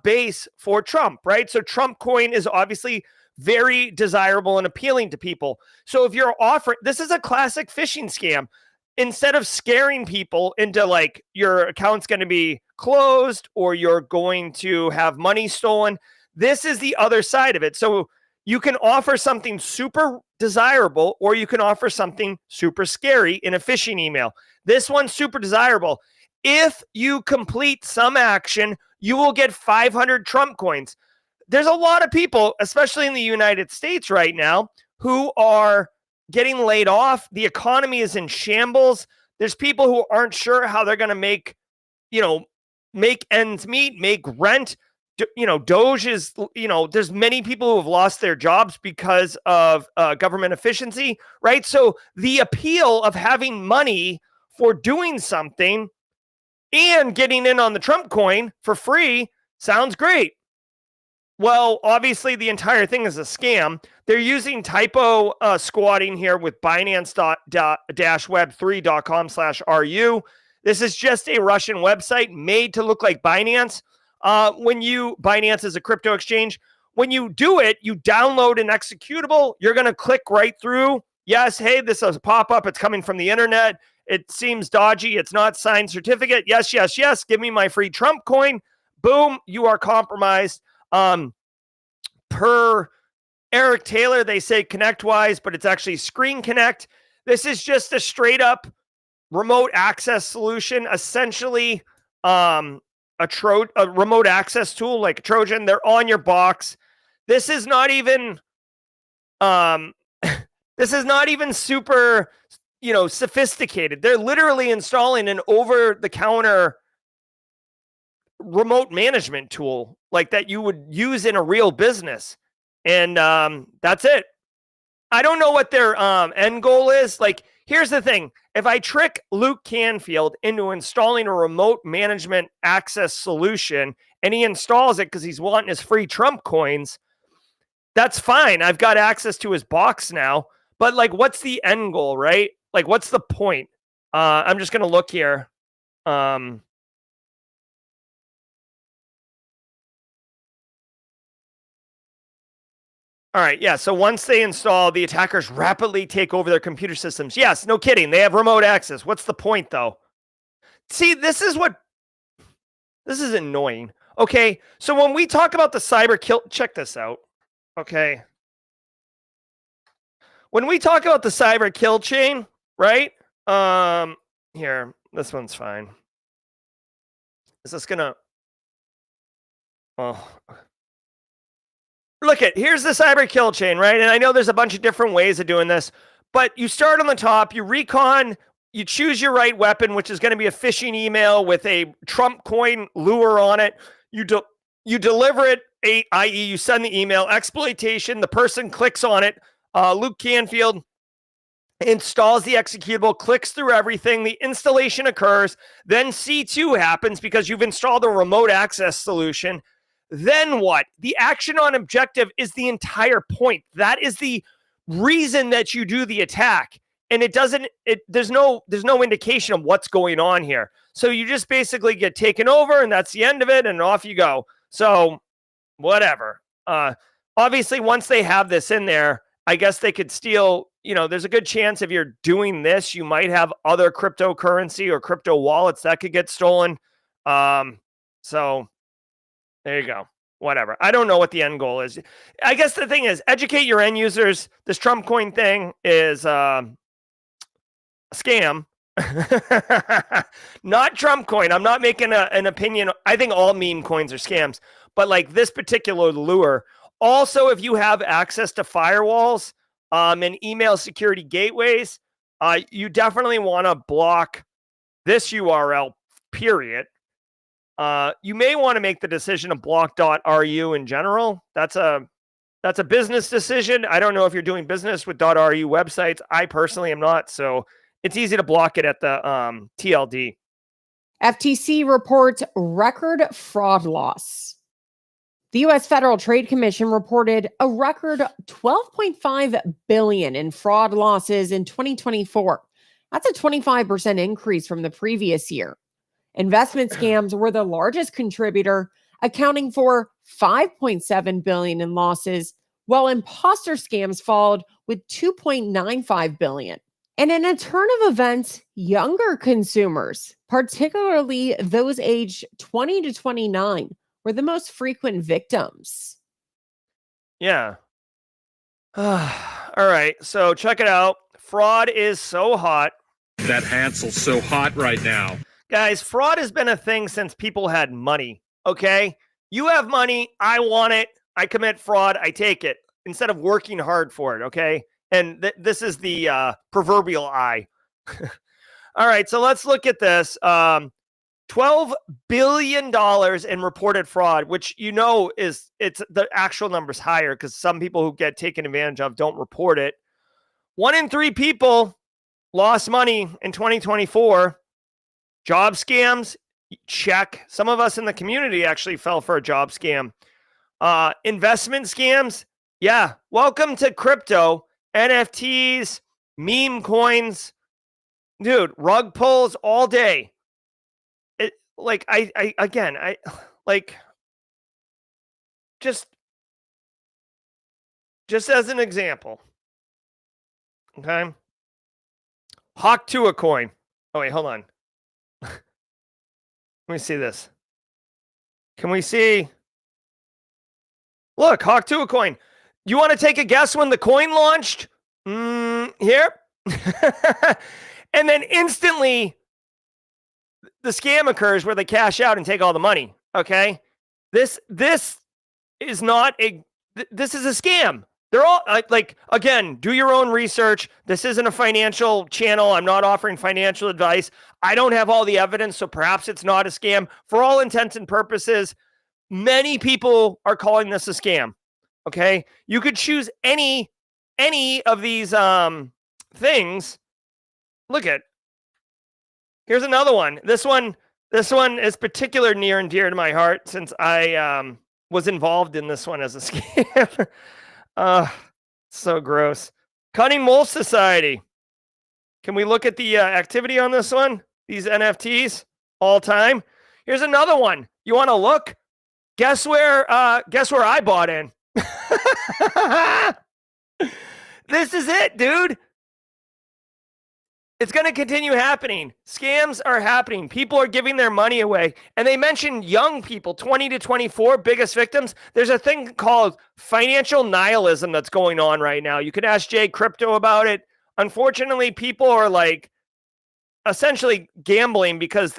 base for Trump, right? So Trump coin is obviously very desirable and appealing to people. So if you're offering, this is a classic phishing scam. Instead of scaring people into like your account's going to be closed or you're going to have money stolen, this is the other side of it. So you can offer something super desirable or you can offer something super scary in a phishing email. This one's super desirable. If you complete some action, you will get 500 Trump coins. There's a lot of people, especially in the United States right now, who are getting laid off. The economy is in shambles. There's people who aren't sure how they're going to make ends meet, make rent. Doge is, there's many people who have lost their jobs because of government efficiency, right? So the appeal of having money for doing something and getting in on the Trump coin for free sounds great. Well, obviously, the entire thing is a scam. They're using typo squatting here with binance-web3.com/RU. This is just a Russian website made to look like Binance. Binance is a crypto exchange. When you do it, you download an executable. You're going to click right through. Yes, hey, this is a pop-up. It's coming from the internet. It seems dodgy. It's not signed certificate. Yes, yes, yes. Give me my free Trump coin. Boom, you are compromised. Per Eric Taylor, they say ConnectWise, but it's actually Screen Connect. This is just a straight up remote access solution, essentially a remote access tool like a Trojan. They're on your box. This is not even super, sophisticated. They're literally installing an over-the-counter remote management tool like that you would use in a real business. And that's it. I don't know what their end goal is. Like, here's the thing. If I trick Luke Canfield into installing a remote management access solution and he installs it because he's wanting his free Trump coins, that's fine. I've got access to his box now. But like, what's the end goal, right? Like, what's the point? I'm just going to look here. All right, yeah, so once they install, the attackers rapidly take over their computer systems. Yes, no kidding. They have remote access. What's the point, though? See, this is annoying. Okay, so when we talk about the cyber kill, check this out. Okay. When we talk about the cyber kill chain, right? Here, this one's fine. Is this gonna... Oh... Look here's the cyber kill chain, right? And I know there's a bunch of different ways of doing this, but you start on the top, you recon, you choose your right weapon, which is going to be a phishing email with a Trump coin lure on it. You deliver it, i.e. you send the email, exploitation, the person clicks on it. Luke Canfield installs the executable, clicks through everything, the installation occurs, then C2 happens because you've installed a remote access solution. Then what? The action on objective is the entire point. That is the reason that you do the attack. And there's no indication of what's going on here. So you just basically get taken over and that's the end of it and off you go. So whatever. Obviously, once they have this in there, I guess they could steal, there's a good chance if you're doing this, you might have other cryptocurrency or crypto wallets that could get stolen. So there you go. Whatever. I don't know what the end goal is. I guess the thing is, educate your end users. This Trump coin thing is a scam. Not Trump coin. I'm not making an opinion. I think all meme coins are scams. But like this particular lure. Also, if you have access to firewalls and email security gateways, you definitely want to block this URL, period. You may want to make the decision to block.ru in general. That's a business decision. I don't know if you're doing business with .ru websites. I personally am not, so it's easy to block it at the TLD. FTC reports record fraud loss. The U.S. Federal Trade Commission reported a record $12.5 billion in fraud losses in 2024. That's a 25% increase from the previous year. Investment scams were the largest contributor accounting for $5.7 billion in losses, while imposter scams followed with $2.95 billion. And in a turn of events, younger consumers, particularly those aged 20 to 29, were the most frequent victims. Yeah. All right. So check it out. Fraud is so hot. That Hansel's so hot right now. Guys, fraud has been a thing since people had money. Okay? You have money. I want it. I commit fraud. I take it instead of working hard for it. Okay? And this is the proverbial eye. All right. So let's look at this. $12 billion in reported fraud, which it's the actual number's higher because some people who get taken advantage of don't report it. 1 in 3 people lost money in 2024. Job scams, check. Some of us in the community actually fell for a job scam. Investment scams, yeah. Welcome to crypto, NFTs, meme coins. Dude, rug pulls all day. Just as an example, okay? Hawk to a coin. Oh, wait, hold on. Let me see this. Can we see? Look, Hawk to a coin. You want to take a guess when the coin launched? Here. And then instantly, the scam occurs where they cash out and take all the money. Okay, this is not this is a scam. They're all again, do your own research. This isn't a financial channel. I'm not offering financial advice. I don't have all the evidence, so perhaps it's not a scam. For all intents and purposes, many people are calling this a scam. Okay, you could choose any of these things. Look at. Here's another one. This one is particular near and dear to my heart since I was involved in this one as a scam. So gross. Cunning Wolf Society. Can we look at the activity on this one? These NFTs all time. Here's another one. You want to look? Guess where I bought in. This is it, dude. It's going to continue happening. Scams are happening. People are giving their money away. And they mentioned young people, 20 to 24, biggest victims. There's a thing called financial nihilism that's going on right now. You can ask Jay Crypto about it. Unfortunately, people are essentially gambling because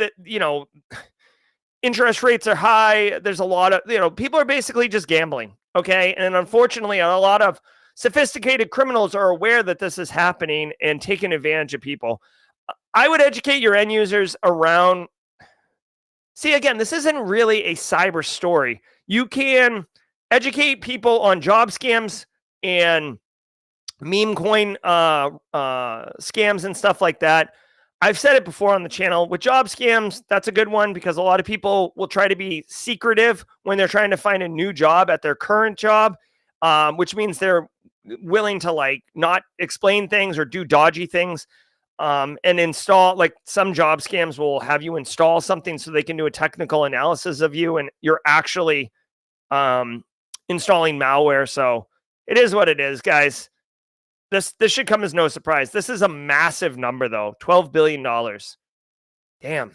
interest rates are high. There's a lot of, people are basically just gambling. Okay. And unfortunately, a lot of sophisticated criminals are aware that this is happening and taking advantage of people. I would educate your end users around. See, again, this isn't really a cyber story. You can educate people on job scams and meme coin scams and stuff like that. I've said it before on the channel. With job scams, that's a good one because a lot of people will try to be secretive when they're trying to find a new job at their current job, which means they're willing to not explain things or do dodgy things, and install, some job scams will have you install something so they can do a technical analysis of you and you're actually installing malware. So it is what it is, guys. This should come as no surprise. This is a massive number though. $12 billion. Damn.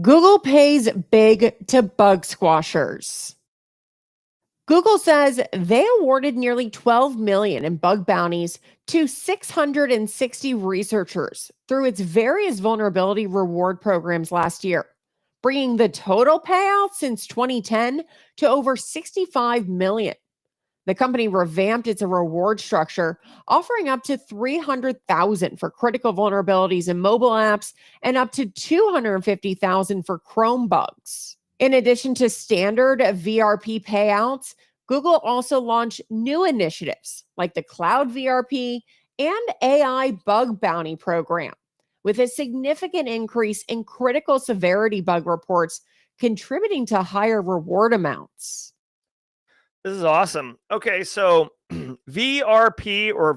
Google pays big to bug squashers. Google says they awarded nearly $12 million in bug bounties to 660 researchers through its various vulnerability reward programs last year, bringing the total payout since 2010 to over $65 million. The company revamped its reward structure, offering up to $300,000 for critical vulnerabilities in mobile apps and up to $250,000 for Chrome bugs. In addition to standard VRP payouts, Google also launched new initiatives like the Cloud VRP and AI Bug Bounty Program, with a significant increase in critical severity bug reports contributing to higher reward amounts. This is awesome. Okay, so VRP or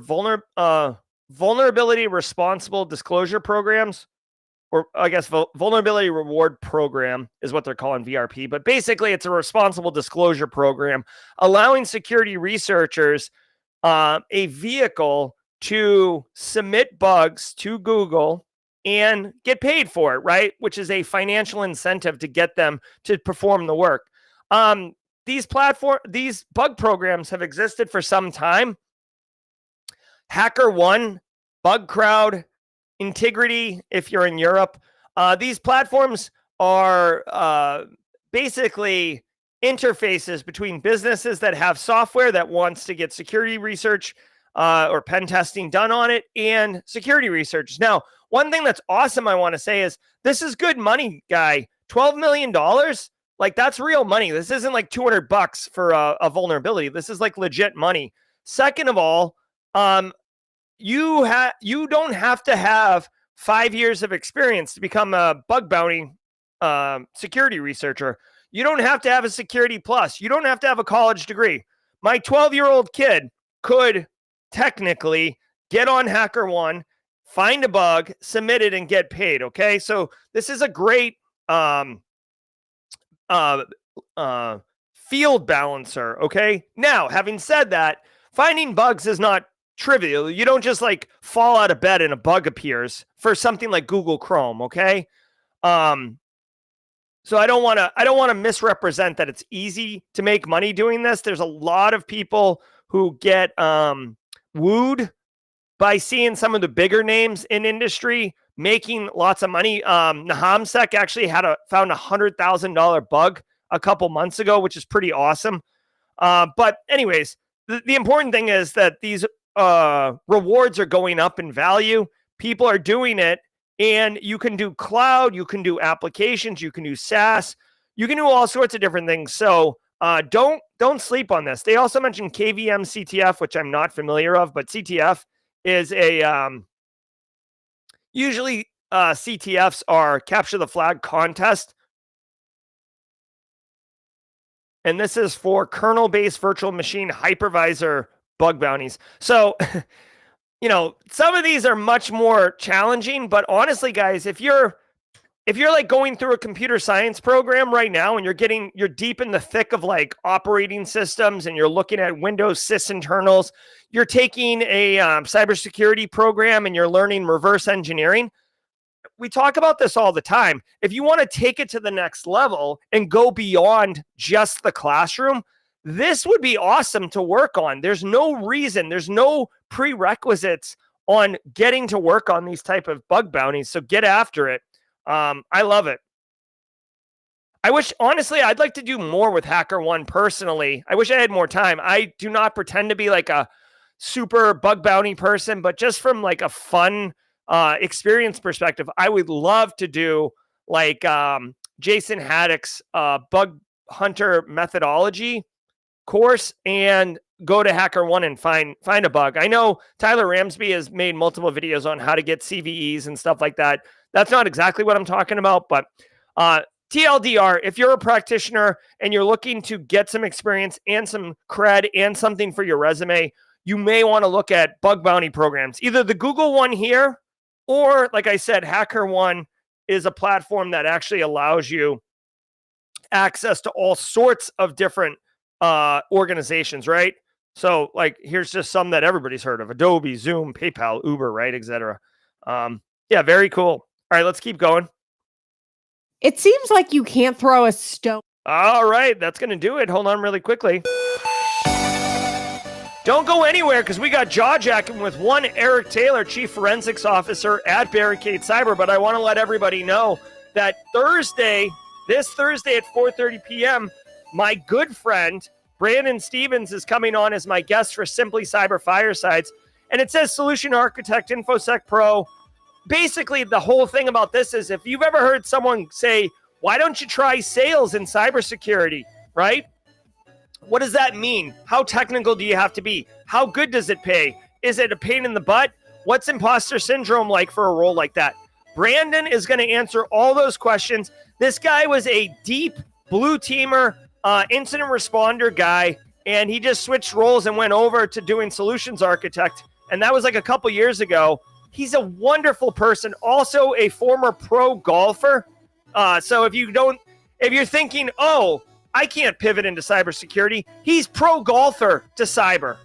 vulnerability responsible disclosure programs, or I guess vulnerability reward program is what they're calling VRP. But basically, it's a responsible disclosure program allowing security researchers a vehicle to submit bugs to Google and get paid for it, right? Which is a financial incentive to get them to perform the work. These bug programs have existed for some time. HackerOne, BugCrowd, Integrity, if you're in Europe. These platforms are basically interfaces between businesses that have software that wants to get security research or pen testing done on it and security research. Now, one thing that's awesome I want to say is this is good money, guy. $12 million, like that's real money. This isn't like $200 for a vulnerability. This is like legit money. Second of all, you don't have to have 5 years of experience to become a bug bounty security researcher. You don't have to have a security plus. You don't have to have a college degree. My 12-year-old kid could technically get on HackerOne, find a bug, submit it, and get paid. Okay, so this is a great field balancer. Okay, now having said that, finding bugs is not trivial. You don't just like fall out of bed and a bug appears for something like Google Chrome. Okay, so I don't want to misrepresent that it's easy to make money doing this. There's a lot of people who get wooed by seeing some of the bigger names in industry making lots of money. Nahamsec actually found $100,000 bug a couple months ago, which is pretty awesome. But anyways, the important thing is that these rewards are going up in value. People are doing it, and you can do cloud, you can do applications, you can do SaaS, you can do all sorts of different things. So don't sleep on this. They also mentioned KVM CTF, which I'm not familiar of, but CTF is a usually CTFs are capture the flag contest. And this is for kernel-based virtual machine hypervisor bug bounties. So, some of these are much more challenging, but honestly, guys, if you're like going through a computer science program right now and you're deep in the thick of like operating systems and you're looking at Windows sysinternals, you're taking a cybersecurity program and you're learning reverse engineering. We talk about this all the time. If you want to take it to the next level and go beyond just the classroom, this would be awesome to work on. There's no reason, there's no prerequisites on getting to work on these type of bug bounties. So get after it. I love it. Honestly, I'd like to do more with HackerOne personally. I wish I had more time. I do not pretend to be like a super bug bounty person, but just from like a fun experience perspective, I would love to do like Jason Haddock's bug hunter methodology course and go to HackerOne and find a bug. I know Tyler Ramsby has made multiple videos on how to get CVEs and stuff like that. That's not exactly what I'm talking about, but TLDR, if you're a practitioner and you're looking to get some experience and some cred and something for your resume, you may want to look at bug bounty programs. Either the Google one here, or like I said, HackerOne is a platform that actually allows you access to all sorts of different organizations, right? So like, here's just some that everybody's heard of: Adobe, Zoom, PayPal, Uber, right, etc. Yeah, very cool. All right, let's keep going. It seems like you can't throw a stone. All right, that's going to do it. Hold on really quickly. Don't go anywhere, because we got jaw-jacking with one Eric Taylor, Chief Forensics Officer at Barricade Cyber. But I want to let everybody know that this Thursday at 4:30 p.m., my good friend Brandon Stevens is coming on as my guest for Simply Cyber Firesides. And it says Solution Architect, InfoSec Pro. Basically, the whole thing about this is, if you've ever heard someone say, why don't you try sales in cybersecurity, right? What does that mean? How technical do you have to be? How good does it pay? Is it a pain in the butt? What's imposter syndrome like for a role like that? Brandon is going to answer all those questions. This guy was a deep blue teamer, incident responder guy, and he just switched roles and went over to doing solutions architect. And that was like a couple years ago. He's a wonderful person, also a former pro golfer. So if you're thinking, oh, I can't pivot into cybersecurity, he's pro golfer to cyber.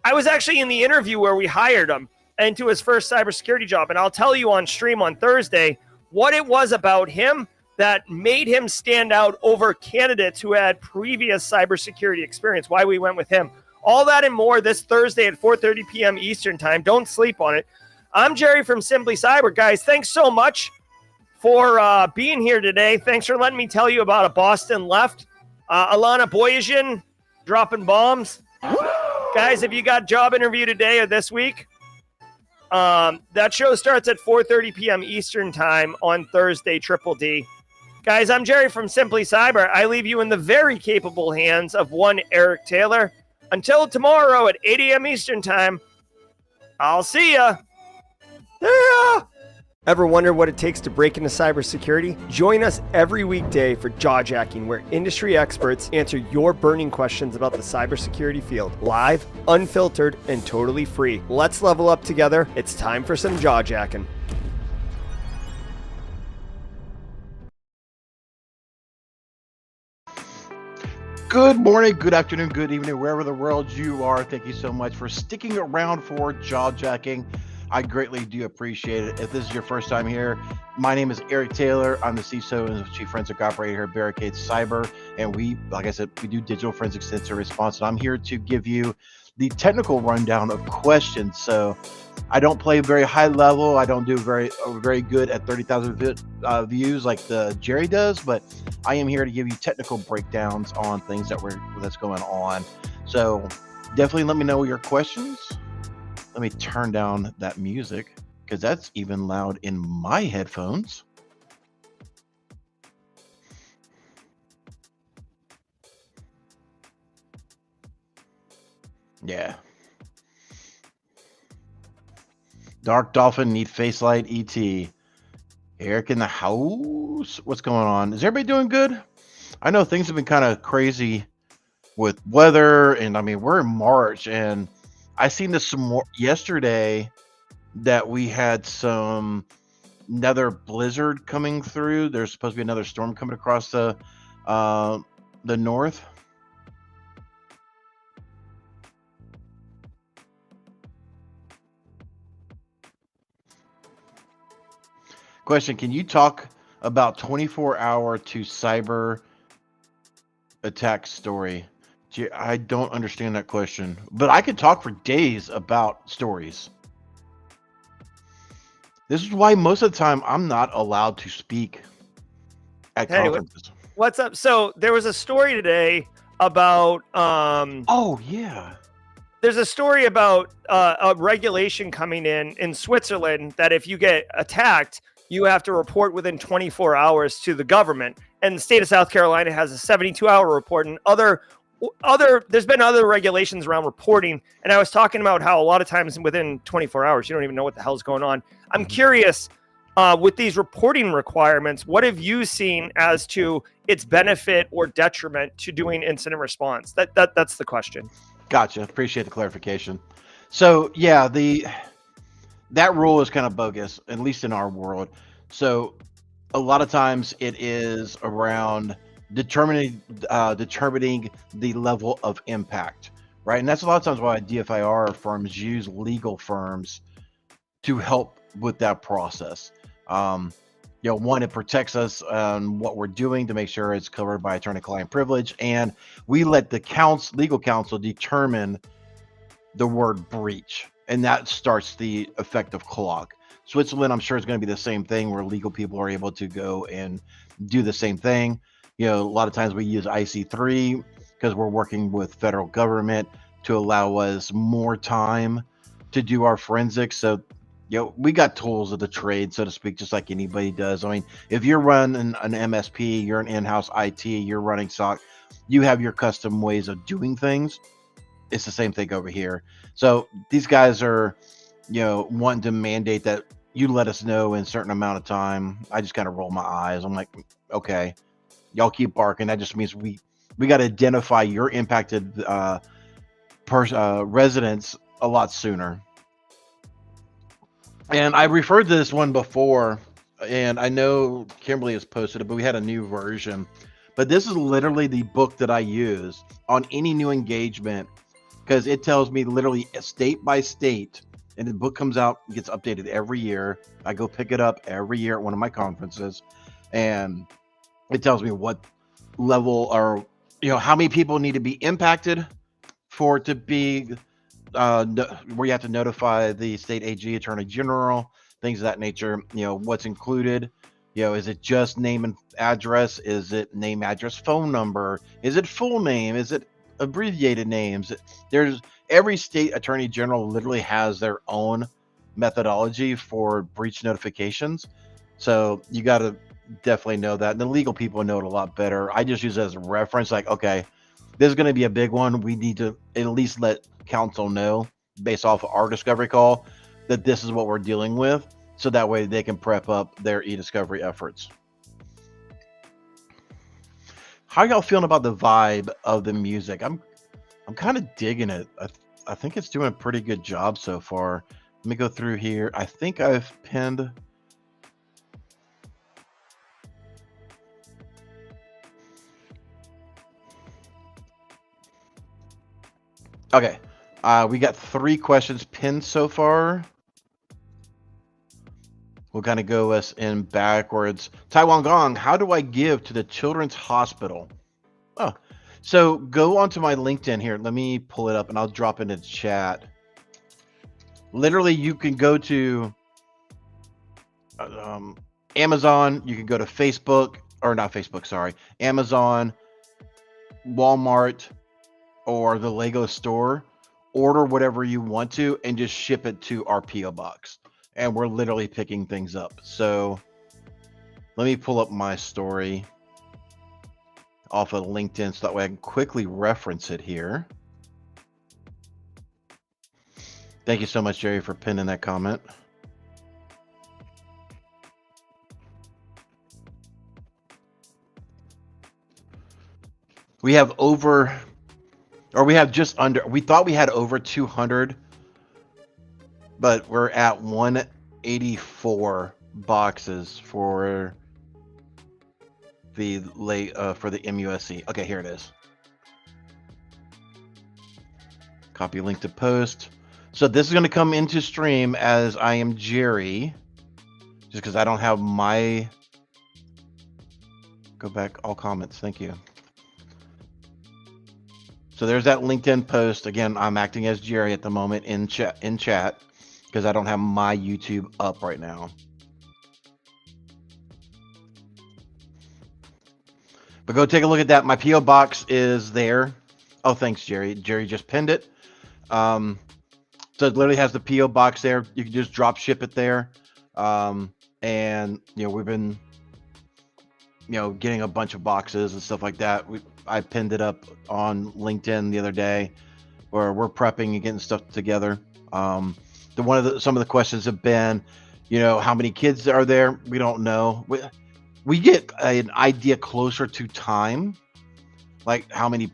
I was actually in the interview where we hired him into his first cybersecurity job. And I'll tell you on stream on Thursday what it was about him that made him stand out over candidates who had previous cybersecurity experience, why we went with him. All that and more this Thursday at 4:30 p.m. Eastern time. Don't sleep on it. I'm Jerry from Simply Cyber. Guys, thanks so much for being here today. Thanks for letting me tell you about a Boston left. Alana Boyajian dropping bombs. Guys, if you got a job interview today or this week, that show starts at 4:30 p.m. Eastern time on Thursday, Triple D. Guys, I'm Jerry from Simply Cyber. I leave you in the very capable hands of one Eric Taylor. Until tomorrow at 8 a.m. Eastern time, I'll see ya. Yeah. Ever wonder what it takes to break into cybersecurity? Join us every weekday for Jawjacking, where industry experts answer your burning questions about the cybersecurity field. Live, unfiltered, and totally free. Let's level up together. It's time for some Jawjacking. Good morning, good afternoon, good evening, wherever the world you are. Thank you so much for sticking around for Jawjacking. I greatly do appreciate it. If this is your first time here, my name is Eric Taylor. I'm the CISO and Chief Forensic Operator here at Barricade Cyber. And we, like I said, we do digital forensic incident response. And I'm here to give you the technical rundown of questions. So I don't play very high level. I don't do very good at 30,000 views like the Jerry does, but I am here to give you technical breakdowns on things that's going on. So definitely let me know your questions. Let me turn down that music because that's even loud in my headphones. Yeah. Dark Dolphin need face light ET. Eric in the house. What's going on? Is everybody doing good? I know things have been kind of crazy with weather, and I mean we're in March, and I seen this some more yesterday that we had another blizzard coming through. There's supposed to be another storm coming across the north. Question, can you talk about 24-hour to cyber attack story? I don't understand that question, but I could talk for days about stories. This is why most of the time I'm not allowed to speak at conferences. What's up? So there was a story today about oh yeah. There's a story about a regulation coming in Switzerland that if you get attacked, you have to report within 24 hours to the government. And the state of South Carolina has a 72-hour report, and there's been other regulations around reporting. And I was talking about how a lot of times within 24 hours, you don't even know what the hell's going on. I'm curious, with these reporting requirements, what have you seen as to its benefit or detriment to doing incident response? That's the question. Gotcha. Appreciate the clarification. So yeah, that rule is kind of bogus, at least in our world. So a lot of times it is around determining the level of impact, right? And that's a lot of times why DFIR firms use legal firms to help with that process. One, it protects us on what we're doing to make sure it's covered by attorney-client privilege, and we let the legal counsel determine the word breach, and that starts the effective clock. Switzerland, I'm sure, is going to be the same thing where legal people are able to go and do the same thing. A lot of times we use IC3 because we're working with federal government to allow us more time to do our forensics. So, we got tools of the trade, so to speak, just like anybody does. I mean, if you're running an MSP, you're an in-house IT, you're running SOC, you have your custom ways of doing things. It's the same thing over here. So these guys are, wanting to mandate that you let us know in a certain amount of time. I just kind of roll my eyes. I'm like, okay, y'all keep barking. That just means we got to identify your impacted residents a lot sooner. And I referred to this one before, and I know Kimberly has posted it, but we had a new version. But this is literally the book that I use on any new engagement because it tells me literally state by state, and the book comes out, gets updated every year. I go pick it up every year at one of my conferences, and it tells me what level or how many people need to be impacted for it to be where you have to notify the state AG, Attorney General, things of that nature. What's included. Is it just name and address? Is it name, address, phone number? Is it full name? Is it abbreviated names? There's every state Attorney General literally has their own methodology for breach notifications. So you got to definitely know that. And the legal people know it a lot better. I just use it as a reference. Like, okay, this is going to be a big one. We need to at least let counsel know based off of our discovery call that this is what we're dealing with. So that way they can prep up their e-discovery efforts. How y'all feeling about the vibe of the music? I'm kind of digging it. I think it's doing a pretty good job so far. Let me go through here. I think I've pinned. Okay. We got 3 questions pinned so far. We'll kind of go us in backwards. Taiwan Gong, how do I give to the Children's Hospital? Oh, so go onto my LinkedIn here. Let me pull it up and I'll drop it in the chat. Literally, you can go to Amazon. You can go to Facebook, or not Facebook, sorry. Amazon, Walmart, or the Lego store. Order whatever you want to and just ship it to our PO box. And we're literally picking things up. So let me pull up my story off of LinkedIn so that way I can quickly reference it here. Thank you so much, Jerry, for pinning that comment. We have over, or we have just under, we thought we had over 200, but we're at 184 boxes for the MUSC. Okay, here it is. Copy link to post. So this is going to come into stream as I am Jerry, just because I don't have my. Go back all comments. Thank you. So there's that LinkedIn post. Again, I'm acting as Jerry at the moment in chat because I don't have my YouTube up right now. But go take a look at that. My PO box is there. Oh, thanks, Jerry. Jerry just pinned it. So it literally has the PO box there. You can just drop ship it there. And we've been getting a bunch of boxes and stuff like that. I pinned it up on LinkedIn the other day, where we're prepping and getting stuff together. Some of the questions have been, how many kids are there? We don't know. We get an idea closer to time, like how many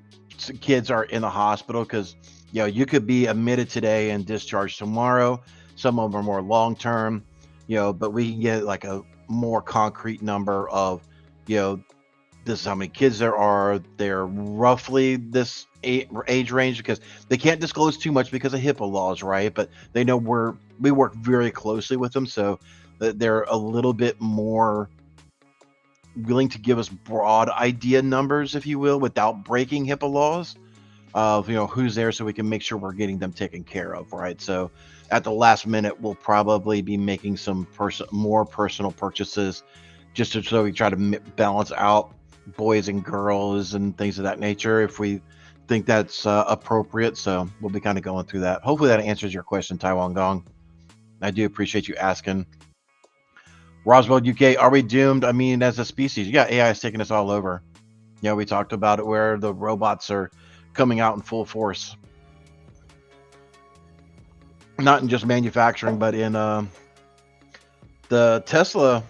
kids are in the hospital, because you could be admitted today and discharged tomorrow. Some of them are more long term, but we can get like a more concrete number of, this is how many kids there are. They're roughly this age range, because they can't disclose too much because of HIPAA laws, right? But they know we work very closely with them, so that they're a little bit more willing to give us broad idea numbers, if you will, without breaking HIPAA laws of who's there, so we can make sure we're getting them taken care of, right? So at the last minute, we'll probably be making some more personal purchases, just so we try to balance out boys and girls and things of that nature if we think that's appropriate. So we'll be kind of going through that. Hopefully that answers your question, Taiwan Gong. I do appreciate you asking. Roswell UK, are we doomed? I mean, as a species, AI is taking us all over. We talked about it, where the robots are coming out in full force. Not in just manufacturing, but in the Tesla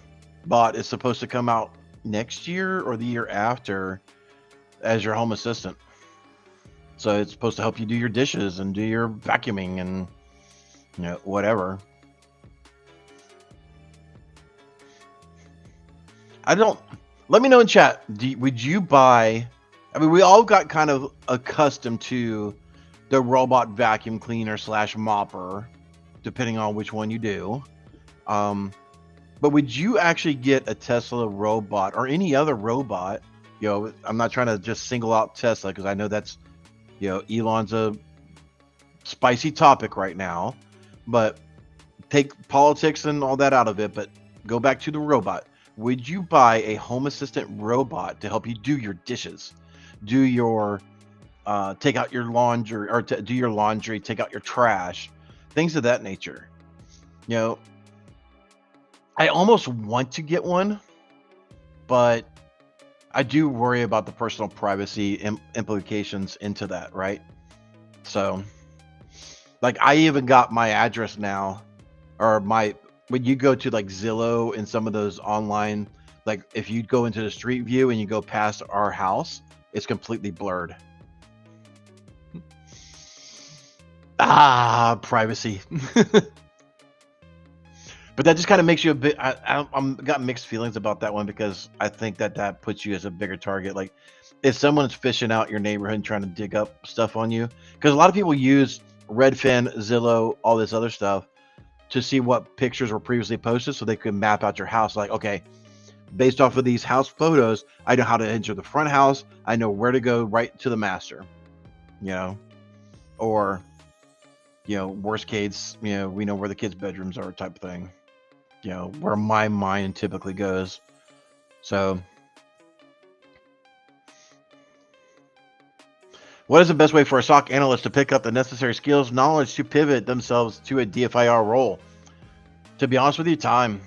bot is supposed to come out next year or the year after as your home assistant. So it's supposed to help you do your dishes and do your vacuuming and whatever. I don't. Let me know in chat. Would you buy? I mean, we all got kind of accustomed to the robot vacuum cleaner / mopper, depending on which one you do. But would you actually get a Tesla robot or any other robot? You know, I'm not trying to just single out Tesla because I know that's, you know, Elon's a spicy topic right now. But take politics and all that out of it. But go back to the robot. Would you buy a home assistant robot to help you do your dishes, do your take out your laundry, or do your laundry, take out your trash, things of that nature? You know, I almost want to get one, but I do worry about the personal privacy implications into that, right? So, like, I even got my address now, or when you go to like Zillow and some of those online, like if you go into the street view and you go past our house, it's completely blurred. Privacy. But that just kind of makes you a bit. I'm got mixed feelings about that one because I think that puts you as a bigger target. Like if someone's fishing out your neighborhood and trying to dig up stuff on you, because a lot of people use Redfin, Zillow, all this other stuff to see what pictures were previously posted so they could map out your house. Like, okay, based off of these house photos, I know how to enter the front house. I know where to go right to the master, you know, or, you know, worst case, you know, we know where the kids' bedrooms are type of thing, you know, where my mind typically goes. So what is the best way for a SOC analyst to pick up the necessary skills, knowledge to pivot themselves to a DFIR role? To be honest with you, time.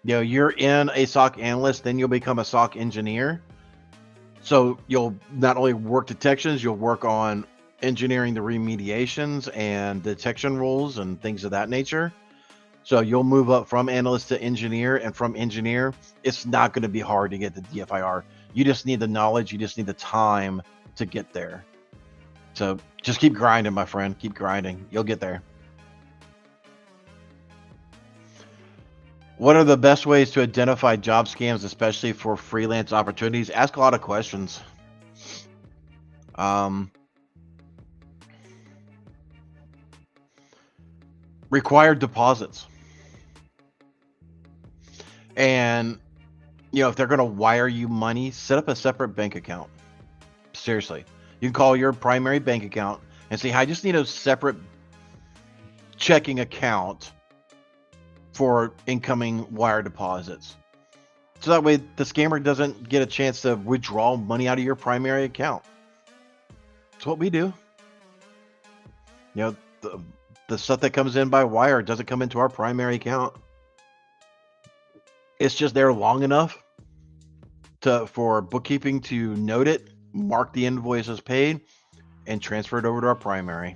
You know, you're in a SOC analyst, then you'll become a SOC engineer. So you'll not only work detections, you'll work on engineering the remediations and detection rules and things of that nature. So you'll move up from analyst to engineer, and from engineer, it's not going to be hard to get the DFIR. You just need the knowledge. You just need the time to get there. So just keep grinding, my friend. Keep grinding. You'll get there. What are the best ways to identify job scams, especially for freelance opportunities? Ask a lot of questions. Required deposits. And, you know, if they're going to wire you money, set up a separate bank account. Seriously. You can call your primary bank account and say, I just need a separate checking account for incoming wire deposits. So that way the scammer doesn't get a chance to withdraw money out of your primary account. That's what we do. You know, the stuff that comes in by wire doesn't come into our primary account. It's just there long enough for bookkeeping to note it, mark the invoice as paid, and transfer it over to our primary.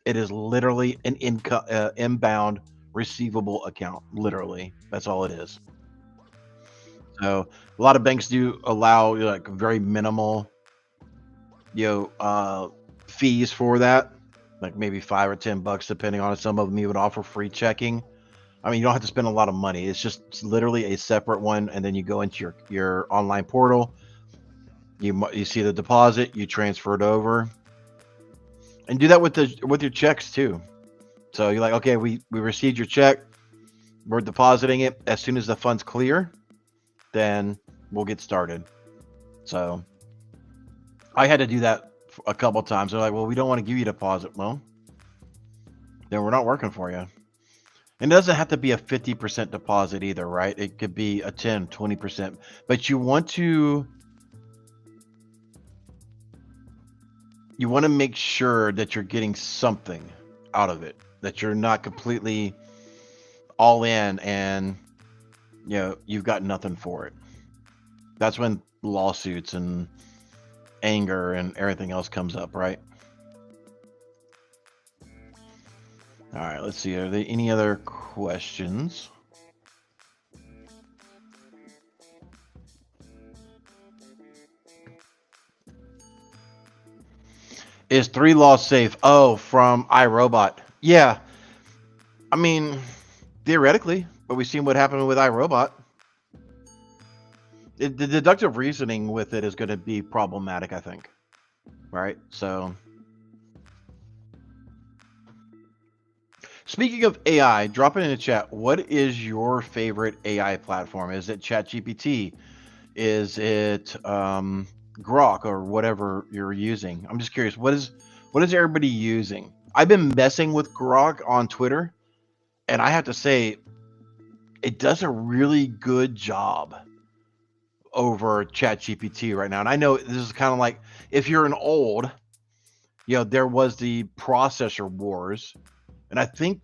It is literally an inbound receivable account. Literally, that's all it is. So a lot of banks do allow like very minimal, you know, fees for that, like maybe $5 or $10, depending on it. Some of them even offer free checking. I mean, you don't have to spend a lot of money. It's literally a separate one, and then you go into your online portal. You see the deposit, you transfer it over, and do that with your checks too. So you're like, okay, we received your check, we're depositing it. As soon as the funds clear, then we'll get started. So I had to do that a couple of times. They're like, well, we don't want to give you a deposit. Well, then we're not working for you. And it doesn't have to be a 50% deposit either, right? It could be a 10, 20%. But you want to make sure that you're getting something out of it, that you're not completely all in and, you know, you've got nothing for it. That's when lawsuits and anger and everything else comes up, right? All right, let's see. Are there any other questions? Is 3 Laws safe? Oh, from iRobot. Yeah. I mean, theoretically, but we've seen what happened with iRobot. The deductive reasoning with it is going to be problematic, I think. Right? So, speaking of AI, drop it in the chat. What is your favorite AI platform? Is it ChatGPT? Is it Grok or whatever you're using? I'm just curious. What is everybody using? I've been messing with Grok on Twitter, and I have to say, it does a really good job over ChatGPT right now. And I know this is kind of like if you're an old, there was the processor wars, and I think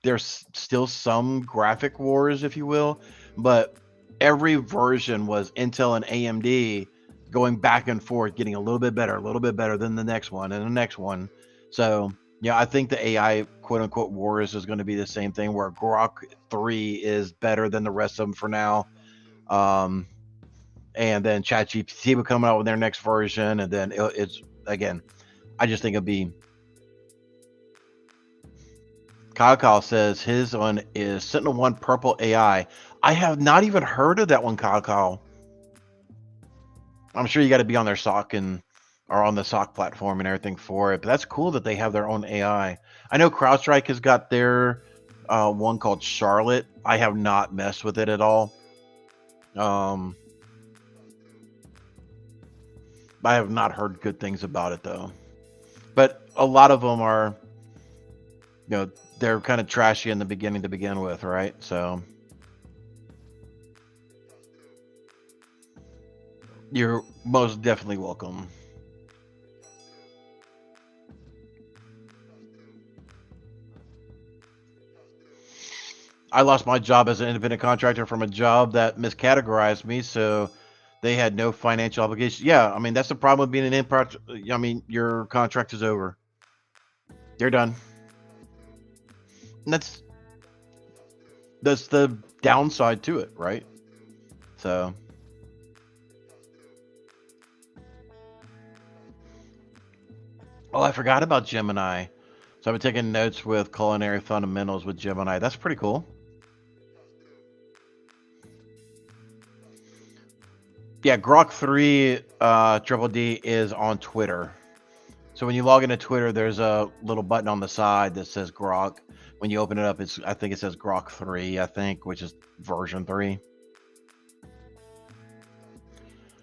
there's still some graphic wars, if you will, but every version was Intel and AMD going back and forth, getting a little bit better than the next one and the next one. So, I think the AI quote unquote wars is going to be the same thing where Grok 3 is better than the rest of them for now. And then ChatGPT will come out with their next version, and then it's again. I just think it'll be. Kyle says his one is Sentinel-1 Purple AI. I have not even heard of that one, Kyle. I'm sure you got to be on their SOC or on the SOC platform and everything for it. But that's cool that they have their own AI. I know CrowdStrike has got their one called Charlotte. I have not messed with it at all. I have not heard good things about it though. But a lot of them are, they're kind of trashy in the beginning to begin with, right? So you're most definitely welcome. I lost my job as an independent contractor from a job that miscategorized me, so they had no financial obligation. Yeah, I mean, that's the problem with being an impact. I mean, your contract is over. You're done. And that's the downside to it, right? So I forgot about Gemini. So I've been taking notes with culinary fundamentals with Gemini. That's pretty cool. Yeah, Grok 3 Triple D is on Twitter. So when you log into Twitter, there's a little button on the side that says Grok. When you open it up, I think it says Grok 3, which is version 3.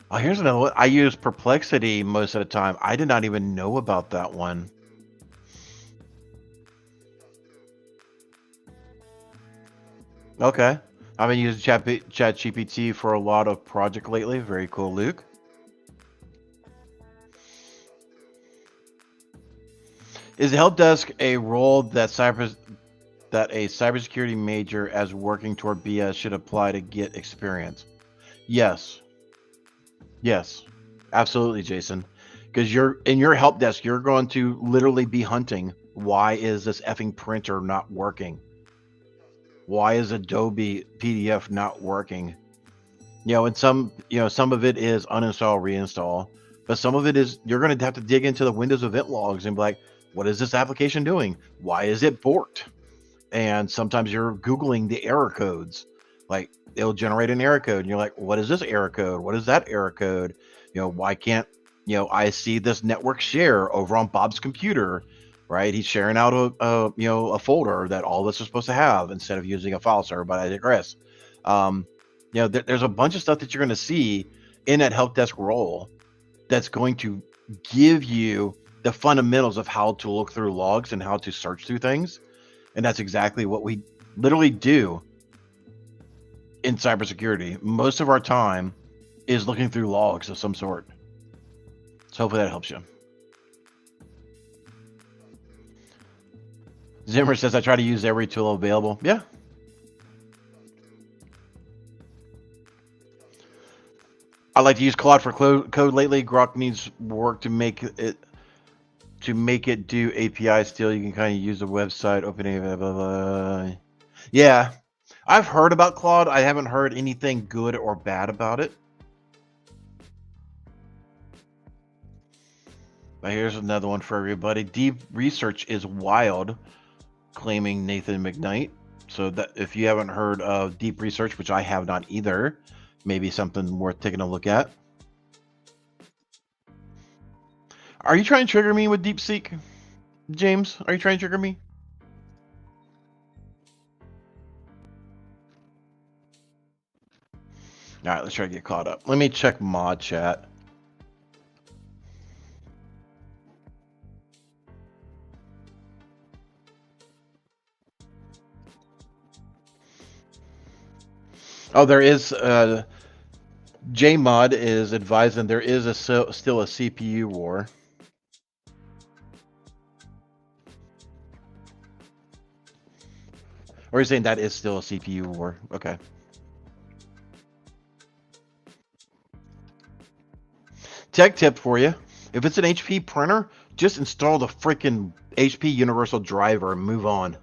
Oh, here's another one. I use Perplexity most of the time. I did not even know about that one. Okay. I've been using ChatGPT for a lot of project lately. Very cool, Luke. Is the help desk a role that a cybersecurity major as working toward BS should apply to get experience? Yes. Yes. Absolutely, Jason. Because you're in your help desk, you're going to literally be hunting. Why is this effing printer not working? Why is Adobe PDF not working? And some of it is uninstall, reinstall, but some of it is you're going to have to dig into the Windows event logs and be like, what is this application doing? Why is it borked? And sometimes you're Googling the error codes. Like it'll generate an error code and you're like, what is this error code? What is that error code? Why can't, I see this network share over on Bob's computer, right? He's sharing out a folder that all of us are supposed to have instead of using a file server, but I digress. There's a bunch of stuff that you're going to see in that help desk role that's going to give you the fundamentals of how to look through logs and how to search through things. And that's exactly what we literally do in cybersecurity. Most of our time is looking through logs of some sort. So hopefully that helps you. Zimmer says, I try to use every tool available. Yeah. I like to use Claude for code lately. Grok needs work to make it do API still. You can kind of use the website, opening, blah, blah, blah. Yeah. I've heard about Claude. I haven't heard anything good or bad about it. But here's another one for everybody. Deep research is wild, claiming Nathan McKnight. So that if you haven't heard of deep research, which I have not either, maybe something worth taking a look at. Are you trying to trigger me with DeepSeek, James? Are you trying to trigger me? All right, let's try to get caught up. Let me check mod chat. Oh, there is JMod is advising there is still a CPU war. Or you're saying that is still a CPU war? Okay. Tech tip for you. If it's an HP printer, just install the freaking HP Universal Driver and move on.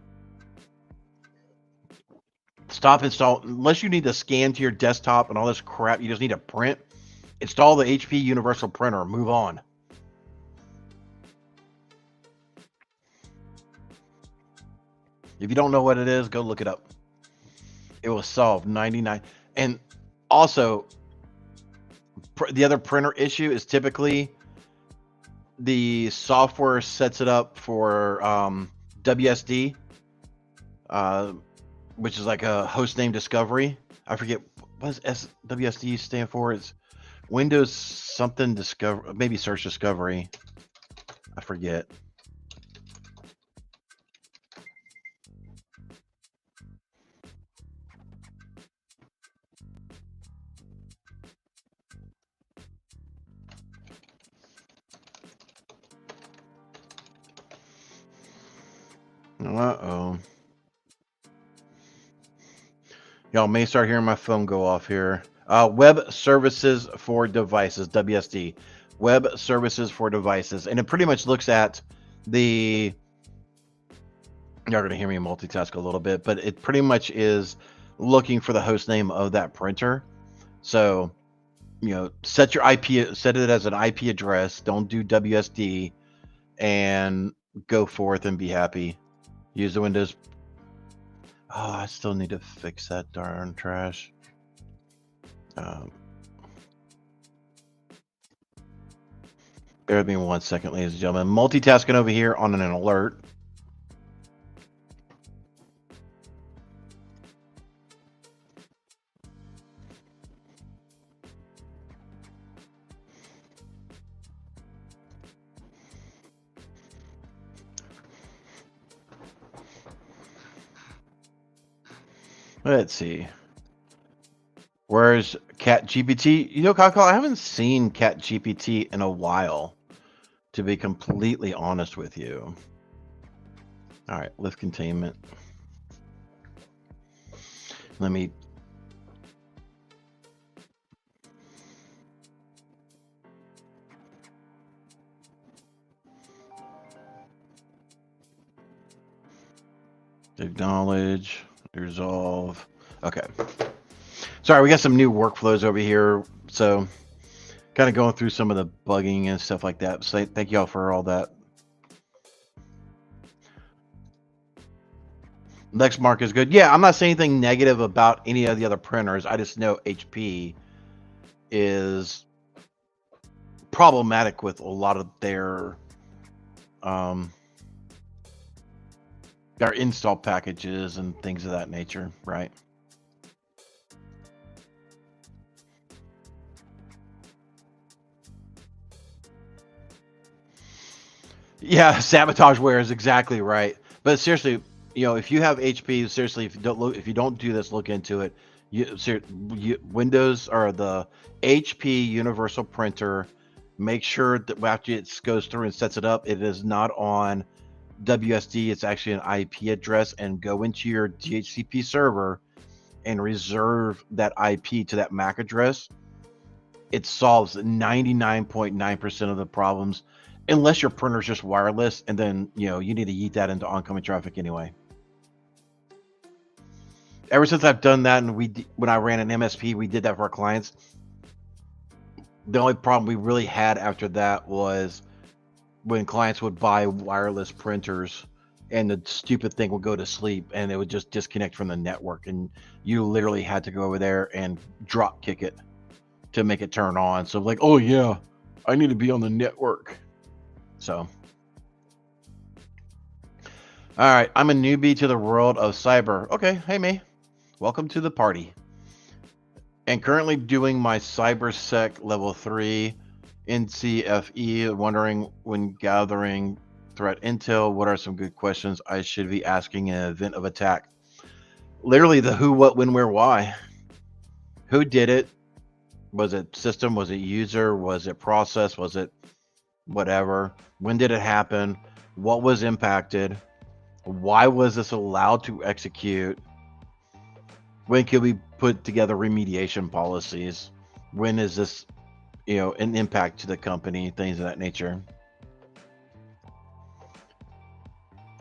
Stop install, unless you need to scan to your desktop and all this crap, you just need to print. Install the HP Universal Printer, move on. If you don't know what it is, go look it up. It will solve 99. And also, the other printer issue is typically the software sets it up for WSD, which is like a host name discovery. I forget what does WSD stand for. It's Windows something discover, maybe search discovery. I forget. Uh-oh. Y'all may start hearing my phone go off here. Web Services for Devices, WSD. Web Services for Devices. And it pretty much looks at the... You're going to hear me multitask a little bit, but it pretty much is looking for the host name of that printer. So, you know, set it as an IP address. Don't do WSD, and go forth and be happy. Use the Windows. Oh, I still need to fix that darn trash. Bear with me 1 second, ladies and gentlemen. Multitasking over here on an alert. Let's see. Where's Cat GPT? You know, Kakao, I haven't seen Cat GPT in a while, to be completely honest with you. All right, lift containment. Let me... Acknowledge, resolve. Okay. Sorry, we got some new workflows over here, so kind of going through some of the bugging and stuff like that. So thank you all for all that. Lexmark is good. Yeah, I'm not saying anything negative about any of the other printers. I just know HP is problematic with a lot of their install packages and things of that nature, right? Yeah, sabotageware is exactly right. But seriously, you know, if you have HP, seriously, if you don't do this, look into it. Windows or the HP Universal Printer, make sure that after it goes through and sets it up, it is not on WSD. It's actually an IP address, and go into your DHCP server and reserve that IP to that MAC address. It solves 99.9% of the problems, unless your printer's just wireless, and then, you know, you need to yeet that into oncoming traffic anyway. Ever since I've done that, and when I ran an MSP, we did that for our clients. The only problem we really had after that was when clients would buy wireless printers and the stupid thing would go to sleep and it would just disconnect from the network, and you literally had to go over there and drop kick it to make it turn on. So like, oh yeah, I need to be on the network. So all right, I'm a newbie to the world of cyber. Okay, hey me, welcome to the party. And currently doing my cybersec level 3 NCFE, wondering when gathering threat intel, what are some good questions I should be asking in an event of attack? Literally the who, what, when, where, why. Who did it? Was it system? Was it user? Was it process? Was it whatever? When did it happen? What was impacted? Why was this allowed to execute? When could we put together remediation policies? When is this, an impact to the company? Things of that nature.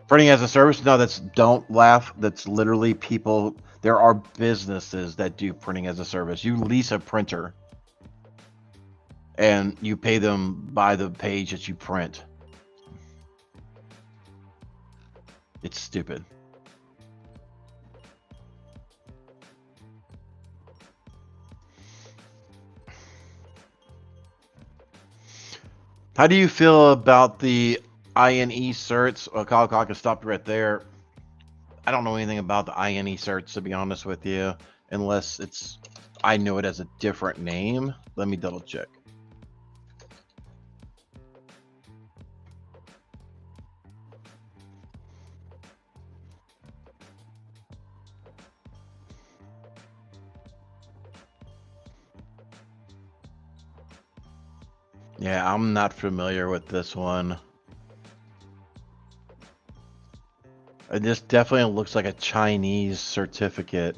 Printing as a service? No, don't laugh. That's literally people. There are businesses that do printing as a service. You lease a printer and you pay them by the page that you print. It's stupid. How do you feel about the INE certs? Kyle Cock stopped right there. I don't know anything about the INE certs, to be honest with you, unless I know it as a different name. Let me double check. Yeah, I'm not familiar with this one. This definitely looks like a Chinese certificate.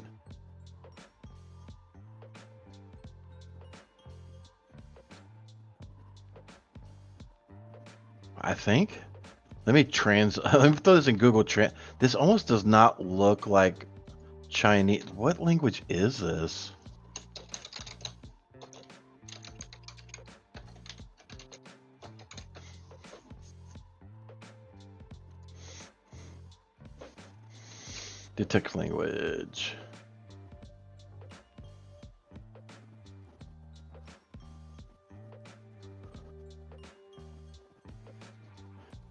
I think. Let me throw this in Google Trans. This almost does not look like Chinese. What language is this? Detect language.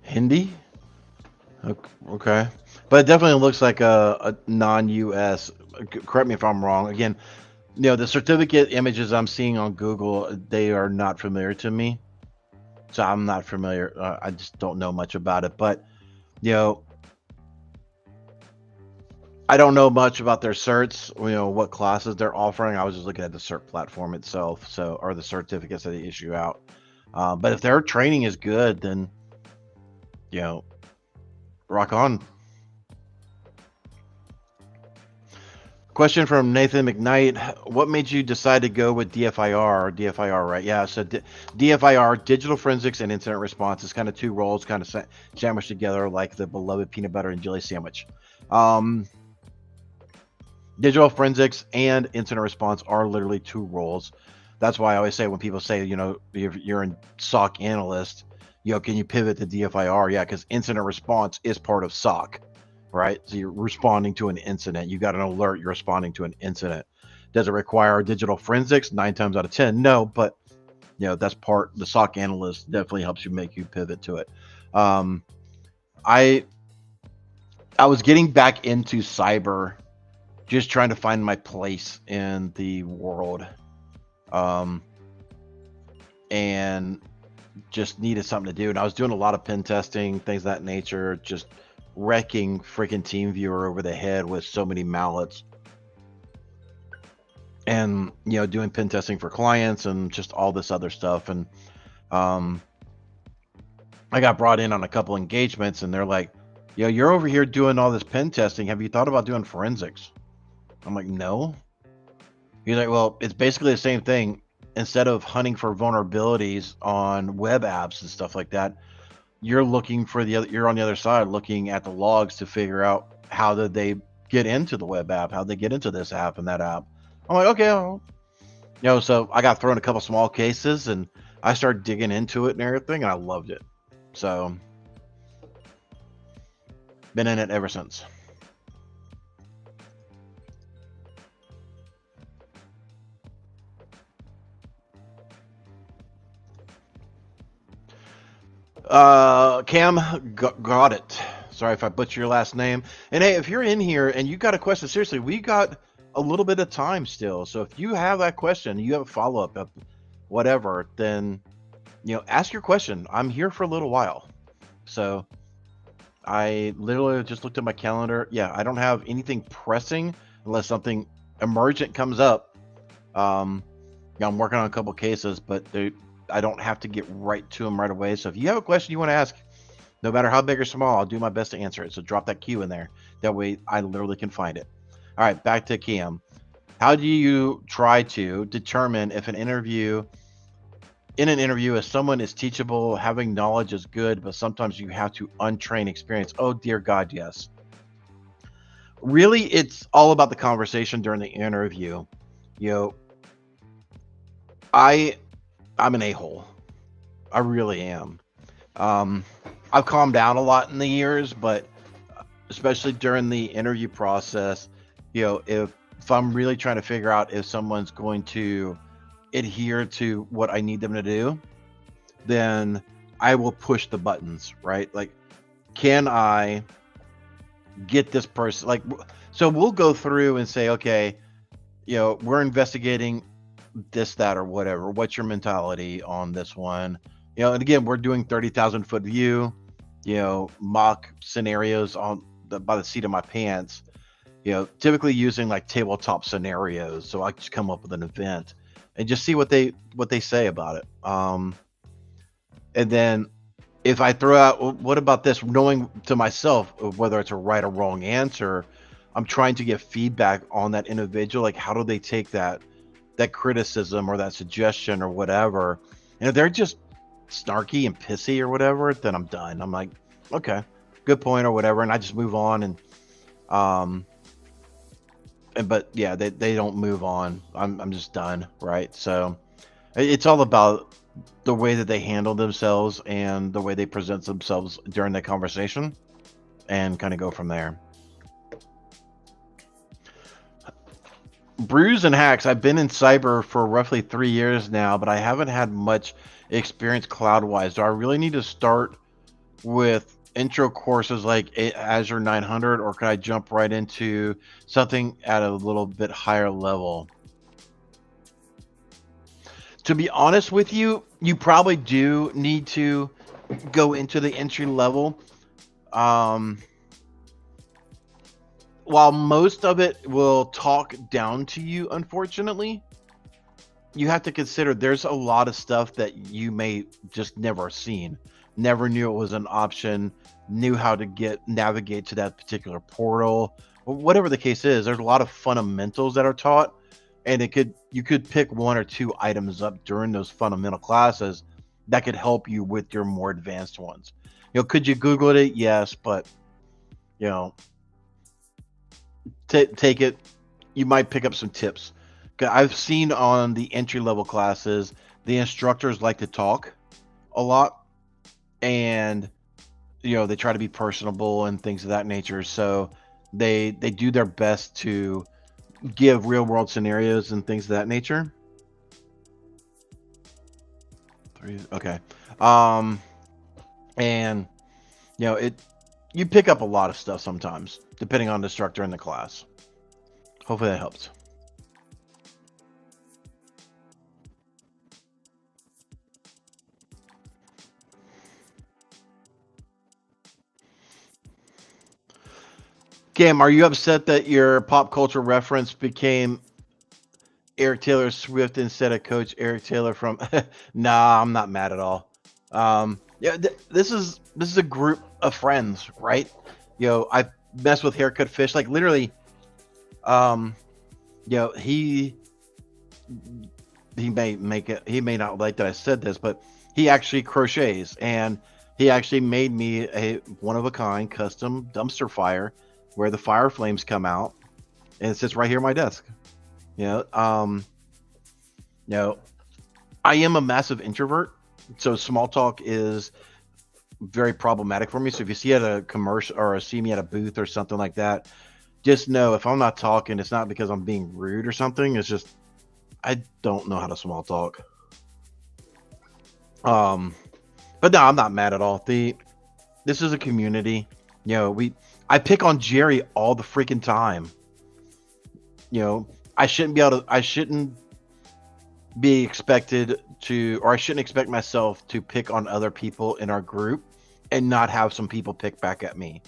Hindi? Okay. But it definitely looks like a non-US. Correct me if I'm wrong. Again, the certificate images I'm seeing on Google, they are not familiar to me. So I'm not familiar. I just don't know much about it. But, I don't know much about their certs, what classes they're offering. I was just looking at the cert platform itself, or the certificates that they issue out. But if their training is good, then, rock on. Question from Nathan McKnight. What made you decide to go with DFIR, right? Yeah, so DFIR, digital forensics and incident response, is kind of two roles kind of sandwiched together like the beloved peanut butter and jelly sandwich. Digital forensics and incident response are literally two roles. That's why I always say when people say, if you're in SOC analyst, can you pivot to DFIR? Yeah, because incident response is part of SOC, right? So you're responding to an incident. You got an alert, you're responding to an incident. Does it require digital forensics? 9 times out of 10, no, but that's the SOC analyst definitely helps you pivot to it. I was getting back into cyber, just trying to find my place in the world, and just needed something to do. And I was doing a lot of pen testing, things of that nature, just wrecking freaking TeamViewer over the head with so many mallets, and doing pen testing for clients and just all this other stuff. And I got brought in on a couple engagements, and they're like, you're over here doing all this pen testing, have you thought about doing forensics? I'm like, no. He's like, well, it's basically the same thing. Instead of hunting for vulnerabilities on web apps and stuff like that, you're looking for you're on the other side looking at the logs to figure out how did they get into the web app, how did they get into this app and that app. I'm like, okay, so I got thrown a couple small cases and I started digging into it and everything, and I loved it. So Been in it ever since. Cam, got it. Sorry if I butcher your last name. And hey, if you're in here and you got a question, seriously, we got a little bit of time still. So if you have that question, you have a follow-up, whatever, then, ask your question. I'm here for a little while. So I literally just looked at my calendar. Yeah, I don't have anything pressing unless something emergent comes up. I'm working on a couple cases, but I don't have to get right to them right away. So if you have a question you want to ask, no matter how big or small, I'll do my best to answer it. So drop that Q in there. That way I literally can find it. All right, back to Cam. How do you try to determine if in an interview, if someone is teachable, having knowledge is good, but sometimes you have to untrain experience? Oh, dear God, yes. Really, it's all about the conversation during the interview. I'm an a-hole. I really am. I've calmed down a lot in the years, but especially during the interview process, if I'm really trying to figure out if someone's going to adhere to what I need them to do, then I will push the buttons, right? Like, can I get this person? So we'll go through and say, okay, we're investigating this, that, or whatever. What's your mentality on this one? And again, we're doing 30,000 foot view, mock scenarios by the seat of my pants, typically using like tabletop scenarios. So I just come up with an event and just see what they say about it. And then if I throw out, well, what about this, knowing to myself whether it's a right or wrong answer, I'm trying to get feedback on that individual. Like, how do they take that criticism or that suggestion or whatever? And if they're just snarky and pissy or whatever, then I'm done. I'm like, okay, good point or whatever, and I just move on. But yeah, they don't move on. I'm just done, right? So it's all about the way that they handle themselves and the way they present themselves during the conversation, and kind of go from there. Brews and hacks. I've been in cyber for roughly 3 years now, but I haven't had much experience cloud-wise. Do I really need to start with intro courses like Azure 900, or can I jump right into something at a little bit higher level? To be honest with you, you probably do need to go into the entry level. While most of it will talk down to you, unfortunately, you have to consider there's a lot of stuff that you may just never seen, never knew it was an option, knew how to navigate to that particular portal, whatever the case is. There's a lot of fundamentals that are taught, and you could pick one or two items up during those fundamental classes that could help you with your more advanced ones. Could you Google it? Yes, but take it, you might pick up some tips. I've seen on the entry level classes, the instructors like to talk a lot, and they try to be personable and things of that nature. So they do their best to give real world scenarios and things of that nature. Okay. And you pick up a lot of stuff sometimes, depending on the instructor in the class. Hopefully that helps. Cam, are you upset that your pop culture reference became Eric Taylor Swift instead of Coach Eric Taylor from? Nah, I'm not mad at all. This is a group of friends, right? I mess with Haircut Fish, like literally. He may not like that I said this, but he actually crochets, and he actually made me a one of a kind custom dumpster fire where the fire flames come out, and it sits right here on my desk. I am a massive introvert, so small talk is very problematic for me. So if you see at a commercial or see me at a booth or something like that, just know if I'm not talking, it's not because I'm being rude or something. It's just I don't know how to small talk. But no, I'm not mad at all. This is a community. You know, I pick on Jerry all the freaking time. You know, I shouldn't be expected to, or I shouldn't expect myself to pick on other people in our group and not have some people pick back at me.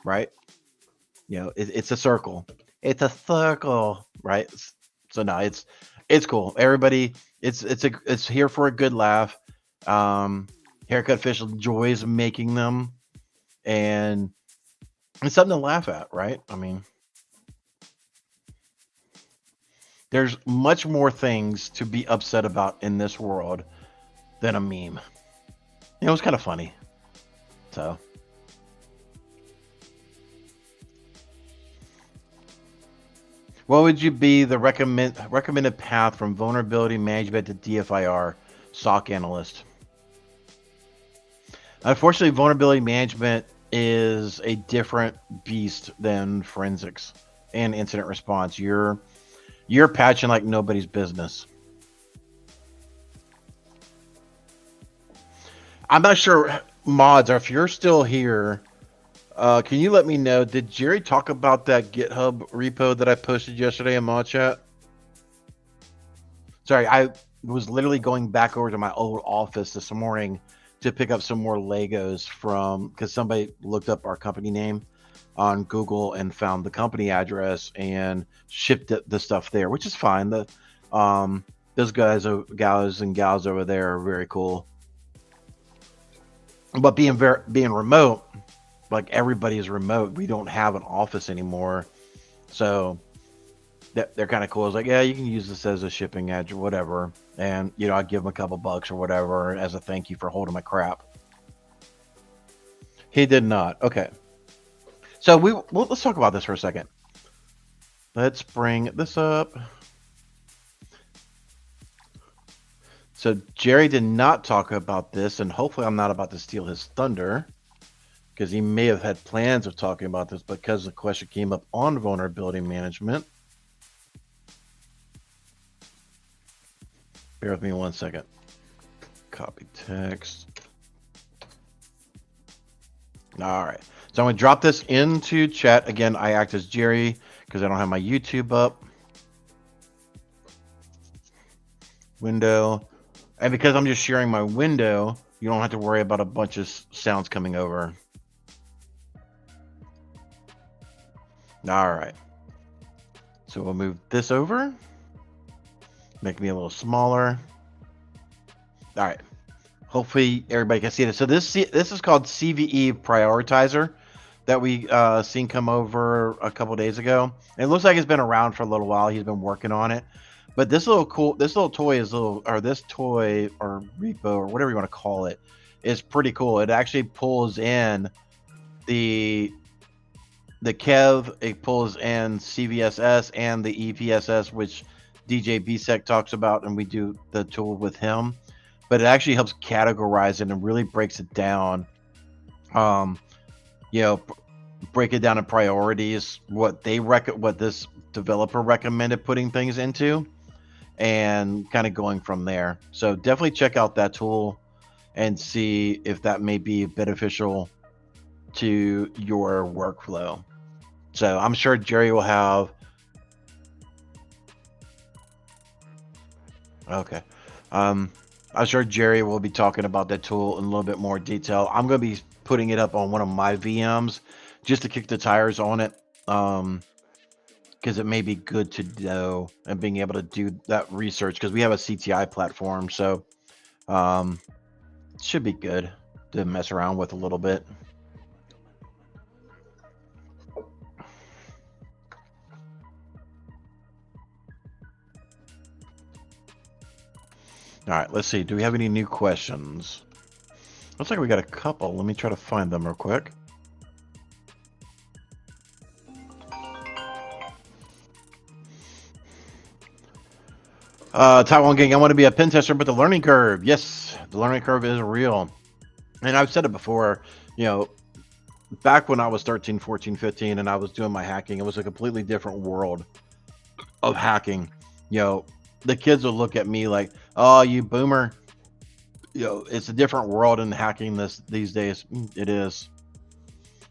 Right? You know, it's a circle. It's a circle, right? So no, it's cool. Everybody, it's here for a good laugh. Haircut Fish enjoys making them, and it's something to laugh at, right? I mean, there's much more things to be upset about in this world than a meme. It was kind of funny. So, what would you be the recommended path from vulnerability management to DFIR SOC analyst? Unfortunately, vulnerability management is a different beast than forensics and incident response. You're patching like nobody's business. I'm not sure, mods, or if you're still here, can you let me know, did Jerry talk about that GitHub repo that I posted yesterday in mod chat? Sorry, I was literally going back over to my old office this morning to pick up some more Legos because somebody looked up our company name on Google and found the company address and shipped the stuff there, which is fine. Those guys and gals over there are very cool. But being remote, like everybody is remote, we don't have an office anymore, so they're kind of cool. It's like, yeah, you can use this as a shipping edge or whatever, and you know, I give them a couple bucks or whatever as a thank you for holding my crap. He did not. Okay, so let's talk about this for a second. Let's bring this up. So Jerry did not talk about this, and hopefully I'm not about to steal his thunder, because he may have had plans of talking about this because the question came up on vulnerability management. Bear with me 1 second. Copy text. All right. So I'm going to drop this into chat. Again, I act as Jerry because I don't have my YouTube up. Window. And because I'm just sharing my window, you don't have to worry about a bunch of sounds coming over. All right. So we'll move this over. Make me a little smaller. All right. Hopefully everybody can see this. So this is called CVE Prioritizer that we seen come over a couple days ago. It looks like it's been around for a little while. He's been working on it. But this little toy or repo or whatever you want to call it is pretty cool. It actually pulls in the Kev, it pulls in CVSS and the EPSS, which DJ BSEC talks about, and we do the tool with him. But it actually helps categorize it and really breaks it down. Break it down in priorities, what this developer recommended putting things into, and kind of going from there. So definitely check out that tool and see if that may be beneficial to your workflow. So I'm sure Jerry will have. Okay. I'm sure Jerry will be talking about that tool in a little bit more detail. I'm going to be putting it up on one of my VMs just to kick the tires on it. Because it may be good to know and being able to do that research, because we have a CTI platform. So it should be good to mess around with a little bit. All right, let's see. Do we have any new questions? Looks like we got a couple. Let me try to find them real quick. Taiwan Gang, I want to be a pen tester, but the learning curve. Yes, the learning curve is real. And I've said it before, you know, back when I was 13, 14, 15, and I was doing my hacking, it was a completely different world of hacking. You know, the kids will look at me like, "Oh, you boomer." You know, it's a different world in hacking these days. It is.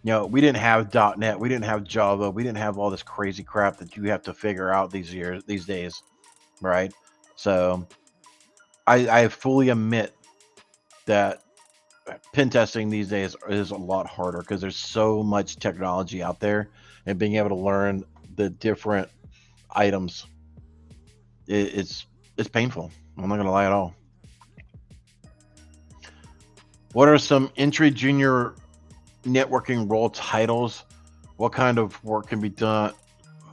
You know, we didn't have .NET, we didn't have Java, we didn't have all this crazy crap that you have to figure out these days, right? So I fully admit that pen testing these days is a lot harder because there's so much technology out there, and being able to learn the different items, it's painful. I'm not gonna lie at all. What are some entry junior networking role titles? What kind of work can be done?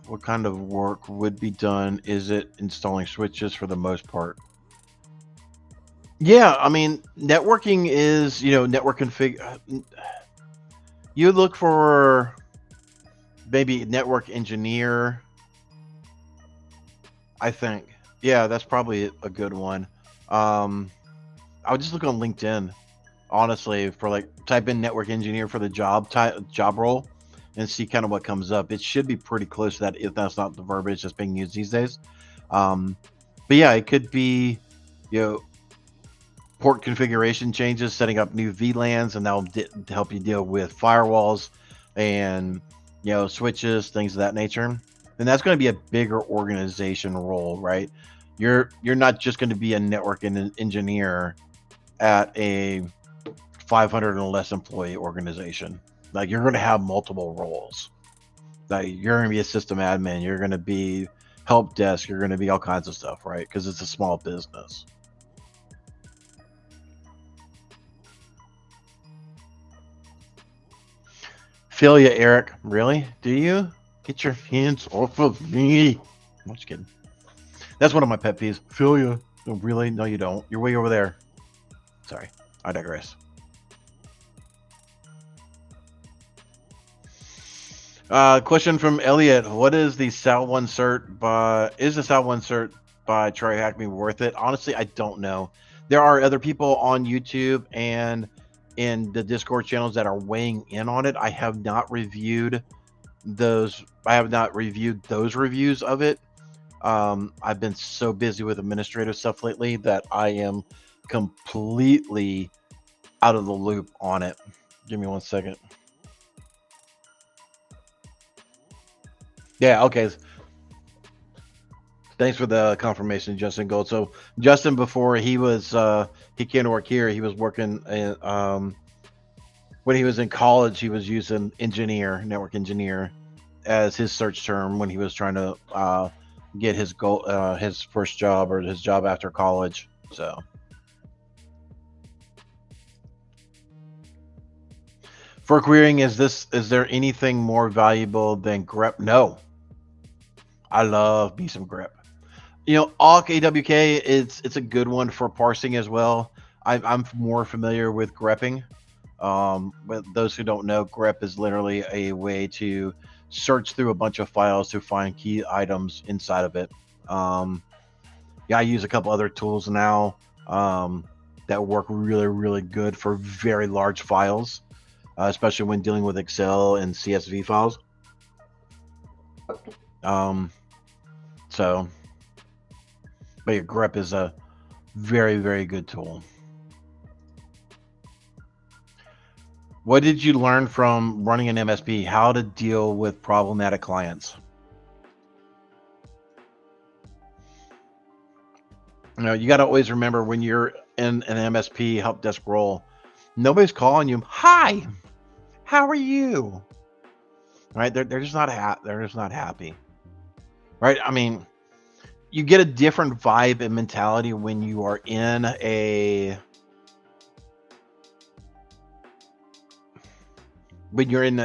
What kind of work would be done? Is it installing switches for the most part? Yeah, I mean, networking is, network config. You look for maybe network engineer, I think. Yeah, that's probably a good one. I would just look on LinkedIn, honestly, for like type in network engineer for the job role and see kind of what comes up. It should be pretty close to that if that's not the verbiage that's being used these days. But yeah, it could be, you know, port configuration changes, setting up new VLANs, and that'll help you deal with firewalls and switches, things of that nature. And that's going to be a bigger organization role, right? You're not just going to be a network engineer at a 500 and less employee organization. Like, you're going to have multiple roles. Like, you're going to be a system admin, you're going to be help desk, you're going to be all kinds of stuff, right? Because it's a small business. Feel ya, Eric. Really? Do you? Get your hands off of me. I'm just kidding. That's one of my pet peeves. Feel ya. Oh, really? No, you don't. You're way over there. Sorry. I digress. Question from Elliot. What is the SAL1 cert by... Is the SAL1 cert by Try Hack Me worth it? Honestly, I don't know. There are other people on YouTube and in the Discord channels that are weighing in on it. I have not reviewed those. I have not reviewed those reviews of it. I've been so busy with administrative stuff lately that I am completely out of the loop on it. Give me 1 second. Yeah, okay. Thanks for the confirmation, Justin Gold. So Justin, before he came to work here, he was working when he was in college, he was using network engineer as his search term when he was trying to get his first job or his job after college. So for querying, is there anything more valuable than grep? No. I love me some grep. Awk AWK, it's a good one for parsing as well. I'm more familiar with grepping. But those who don't know, grep is literally a way to search through a bunch of files to find key items inside of it. I use a couple other tools now that work really, really good for very large files, especially when dealing with Excel and CSV files. But yeah, grep is a very, very good tool. What did you learn from running an MSP? How to deal with problematic clients? You got to always remember when you're in an MSP help desk role, nobody's calling you, "Hi, how are you?" Right? They're just not they're just not happy. Right? I mean, you get a different vibe and mentality when you are in the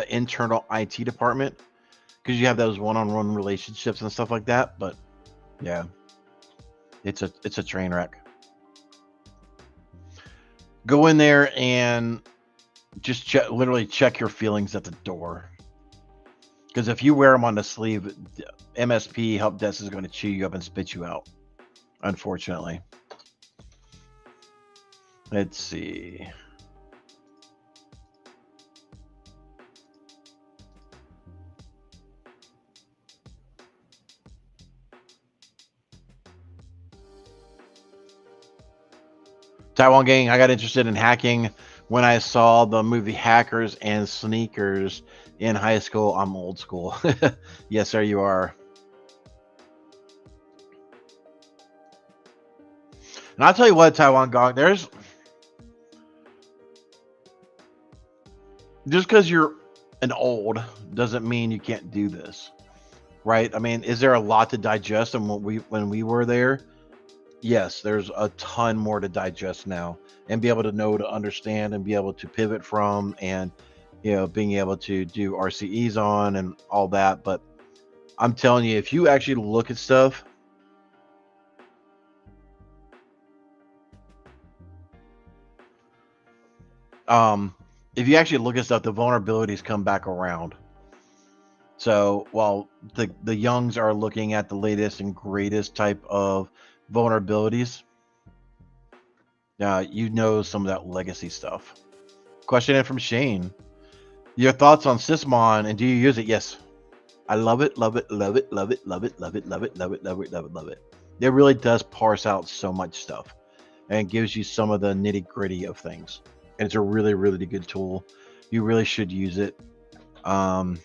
internal IT department, because you have those one-on-one relationships and stuff like that. But yeah, it's a train wreck. Go in there and just literally check your feelings at the door, because if you wear them on the sleeve, MSP help desk is going to chew you up and spit you out, unfortunately. Let's see. Taiwan gang, I got interested in hacking when I saw the movie Hackers and Sneakers in high school. I'm old school. Yes, sir, you are. And I'll tell you what, Taiwan gang, there's just because you're an old doesn't mean you can't do this, right? I mean, is there a lot to digest when we were there? Yes, there's a ton more to digest now, and be able to know, to understand, and be able to pivot from, and being able to do RCEs on and all that. But I'm telling you, if you actually look at stuff, if you actually look at stuff, the vulnerabilities come back around. So while the youngs are looking at the latest and greatest type of vulnerabilities, some of that legacy stuff. Question in from Shane. Your thoughts on Sysmon, and do you use it? Yes. I love it, love it, love it, love it, love it, love it, love it, love it, love it, love it, love it. It really does parse out so much stuff and gives you some of the nitty gritty of things. And it's a really, really good tool. You really should use it. We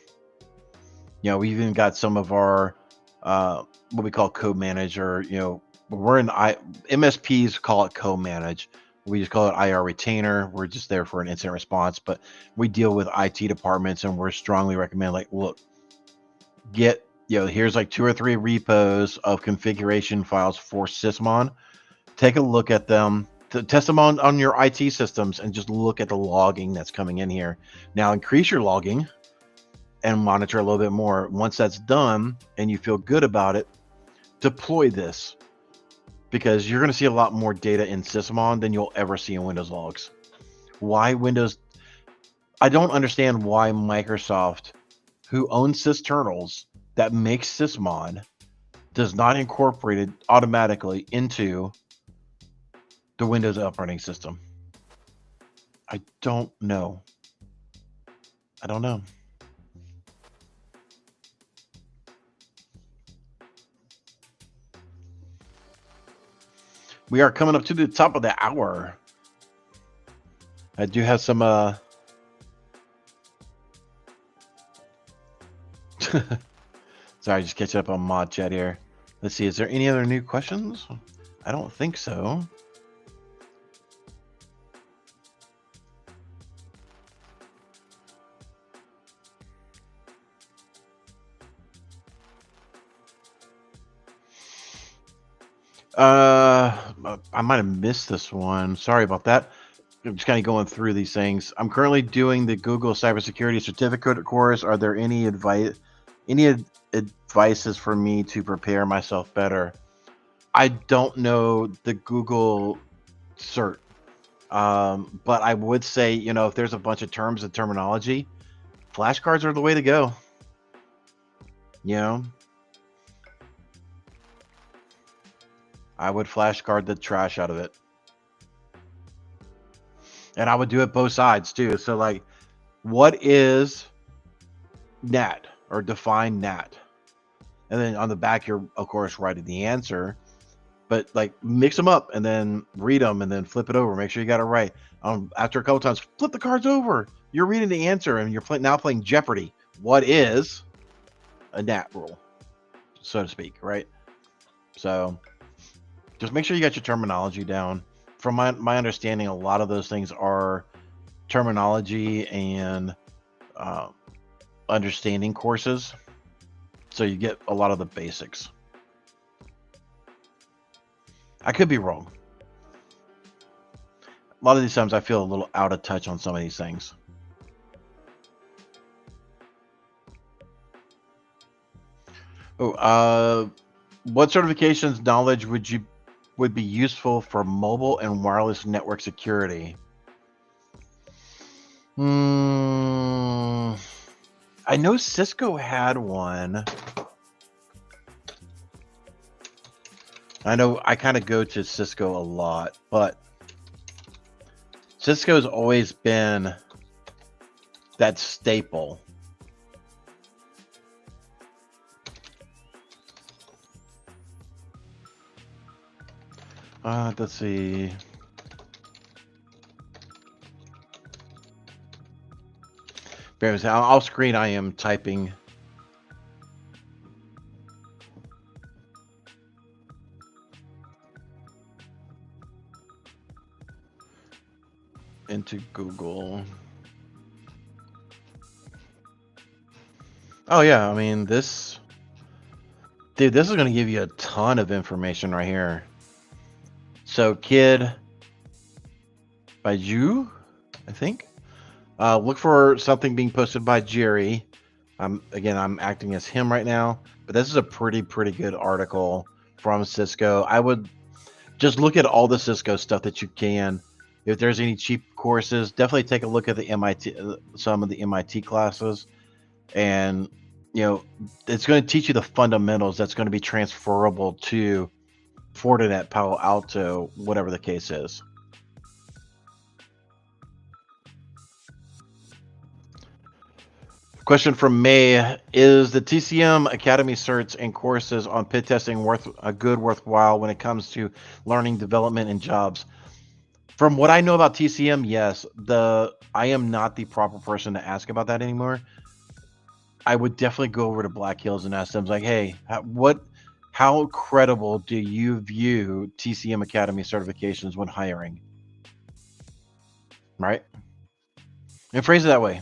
even got some of our what we call co-manager. We're in MSPs call it co-manage. We just call it IR retainer. We're just there for an incident response, but we deal with IT departments, and we're strongly recommend, like, look, get, here's like 2 or 3 repos of configuration files for Sysmon. Take a look at them, to test them on your IT systems, and just look at the logging that's coming in here. Now increase your logging and monitor a little bit more. Once that's done and you feel good about it, deploy this, because you're going to see a lot more data in Sysmon than you'll ever see in Windows logs. Why Windows? I don't understand why Microsoft, who owns systerminals that makes Sysmon, does not incorporate it automatically into the Windows operating system. I don't know. We are coming up to the top of the hour. I do have some sorry, just catching up on mod chat here. Let's see, is there any other new questions? I don't think so. I might have missed this one. Sorry about that. I'm just kind of going through these things. I'm currently doing the Google Cybersecurity Certificate course. Are there any advices for me to prepare myself better? I don't know the Google cert, but I would say, if there's a bunch of terms and terminology, flashcards are the way to go. I would flashcard the trash out of it. And I would do it both sides too. So, like, what is NAT, or define NAT? And then on the back, you're of course writing the answer, but like mix them up and then read them and then flip it over. Make sure you got it right. After a couple times, flip the cards over. You're reading the answer and you're now playing Jeopardy. What is a NAT rule, so to speak, right? So just make sure you got your terminology down. From my understanding, a lot of those things are terminology and understanding courses. So you get a lot of the basics. I could be wrong. A lot of these times I feel a little out of touch on some of these things. What certifications knowledge would be useful for mobile and wireless network security? I know Cisco had one. I know I kind of go to Cisco a lot, but Cisco's always been that staple. Let's see. Off screen, I am typing. Into Google. Oh yeah, I mean this, dude. This is going to give you a ton of information right here. So, kid by Ju, I think. Look for something being posted by Jerry. I'm acting as him right now, but this is a pretty good article from Cisco. I would just look at all the Cisco stuff that you can. If there's any cheap courses, definitely take a look at the MIT, some of the MIT classes, and it's going to teach you the fundamentals that's going to be transferable to Fortinet, Palo Alto, whatever the case is. Question from May: is the TCM Academy certs and courses on pit testing worthwhile when it comes to learning, development, and jobs? From what I know about TCM, yes. I am not the proper person to ask about that anymore. I would definitely go over to Black Hills and ask them, like, hey, how credible do you view TCM Academy certifications when hiring? Right? And phrase it that way.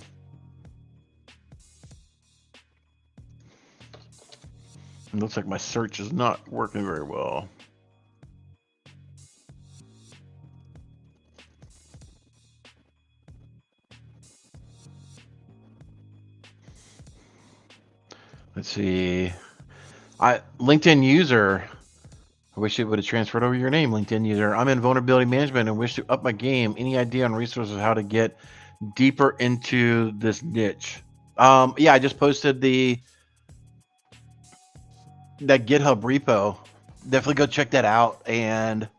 It looks like my search is not working very well. Let's see. LinkedIn user. I wish it would have transferred over your name, LinkedIn user. I'm in vulnerability management and wish to up my game. Any idea on resources how to get deeper into this niche? Yeah, I just posted that GitHub repo. Definitely go check that out and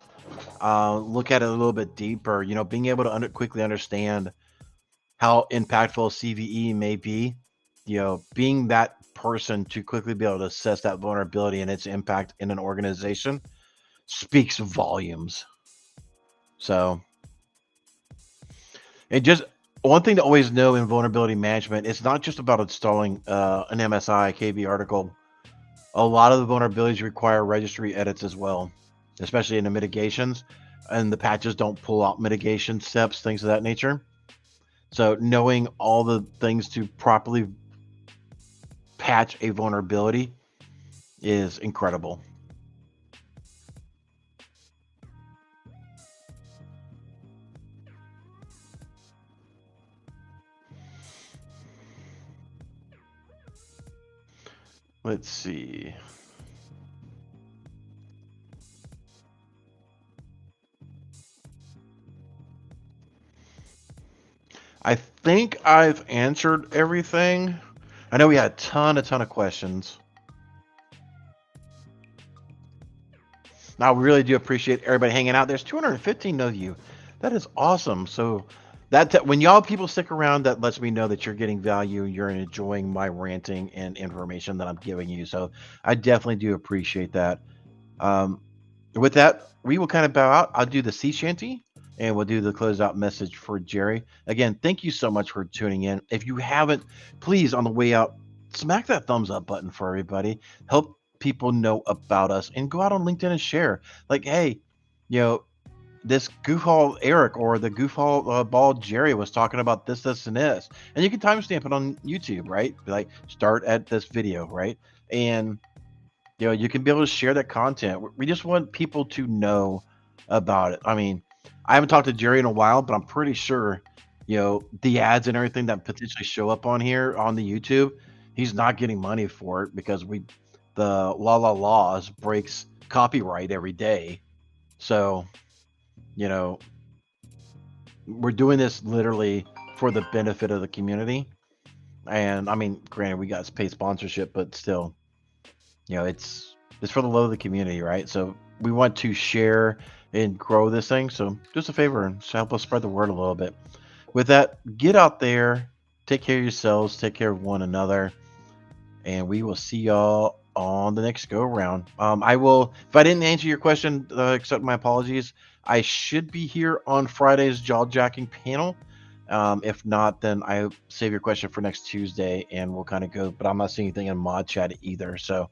look at it a little bit deeper. Being able to quickly understand how impactful CVE may be. Being that person to quickly be able to assess that vulnerability and its impact in an organization speaks volumes. So, and just one thing to always know in vulnerability management, it's not just about installing an MSI KB article. A lot of the vulnerabilities require registry edits as well, especially in the mitigations, and the patches don't pull out mitigation steps, things of that nature. So knowing all the things to properly patch a vulnerability is incredible. Let's see. I think I've answered everything. I know we had a ton of questions. Now, we really do appreciate everybody hanging out. There's 215 of you. That is awesome. So when y'all people stick around, that lets me know that you're getting value. You're enjoying my ranting and information that I'm giving you. So I definitely do appreciate that. With that, we will kind of bow out. I'll do the sea shanty and we'll do the closeout message for Jerry. Again, thank you so much for tuning in. If you haven't, please, on the way out, smack that thumbs up button for everybody. Help people know about us and go out on LinkedIn and share. Like, hey, this goofball Eric or the goofball bald Jerry was talking about this, and this. And you can timestamp it on YouTube, right? Like, start at this video, right? And, you can be able to share that content. We just want people to know about it. I mean, I haven't talked to Jerry in a while, but I'm pretty sure, the ads and everything that potentially show up on here on the YouTube, he's not getting money for it because the laws breaks copyright every day. So, we're doing this literally for the benefit of the community. And I mean, granted, we got paid sponsorship, but still, it's for the love of the community, right? So we want to share and grow this thing. So just a favor and help us spread the word a little bit. With that, get out there, take care of yourselves, take care of one another, and we will see y'all on the next go around. I will, if I didn't answer your question, accept my apologies. I should be here on Friday's jaw jacking panel. If not, then I save your question for next Tuesday and we'll kind of go, but I'm not seeing anything in mod chat either. So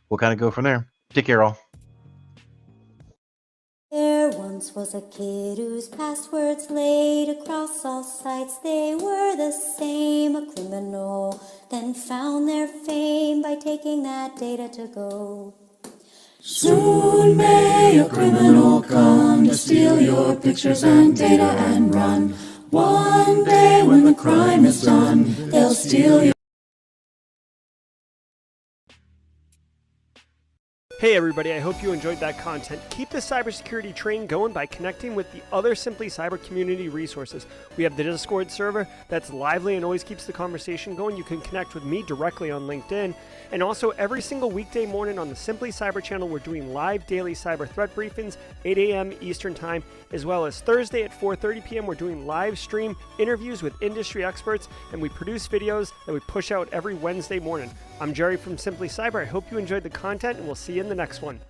we'll kind of go from there. Take care, all. There once was a kid whose passwords laid across all sites. They were the same, a criminal, then found their fame by taking that data to go. Soon may a criminal come to steal your pictures and data and run. One day when the crime is done, they'll steal your... Hey everybody, I hope you enjoyed that content. Keep the cybersecurity train going by connecting with the other Simply Cyber community resources. We have the Discord server that's lively and always keeps the conversation going. You can connect with me directly on LinkedIn. And also every single weekday morning on the Simply Cyber channel, we're doing live daily cyber threat briefings, 8 a.m. Eastern time, as well as Thursday at 4:30 p.m. We're doing live stream interviews with industry experts, and we produce videos that we push out every Wednesday morning. I'm Jerry from Simply Cyber. I hope you enjoyed the content, and we'll see you in the next one.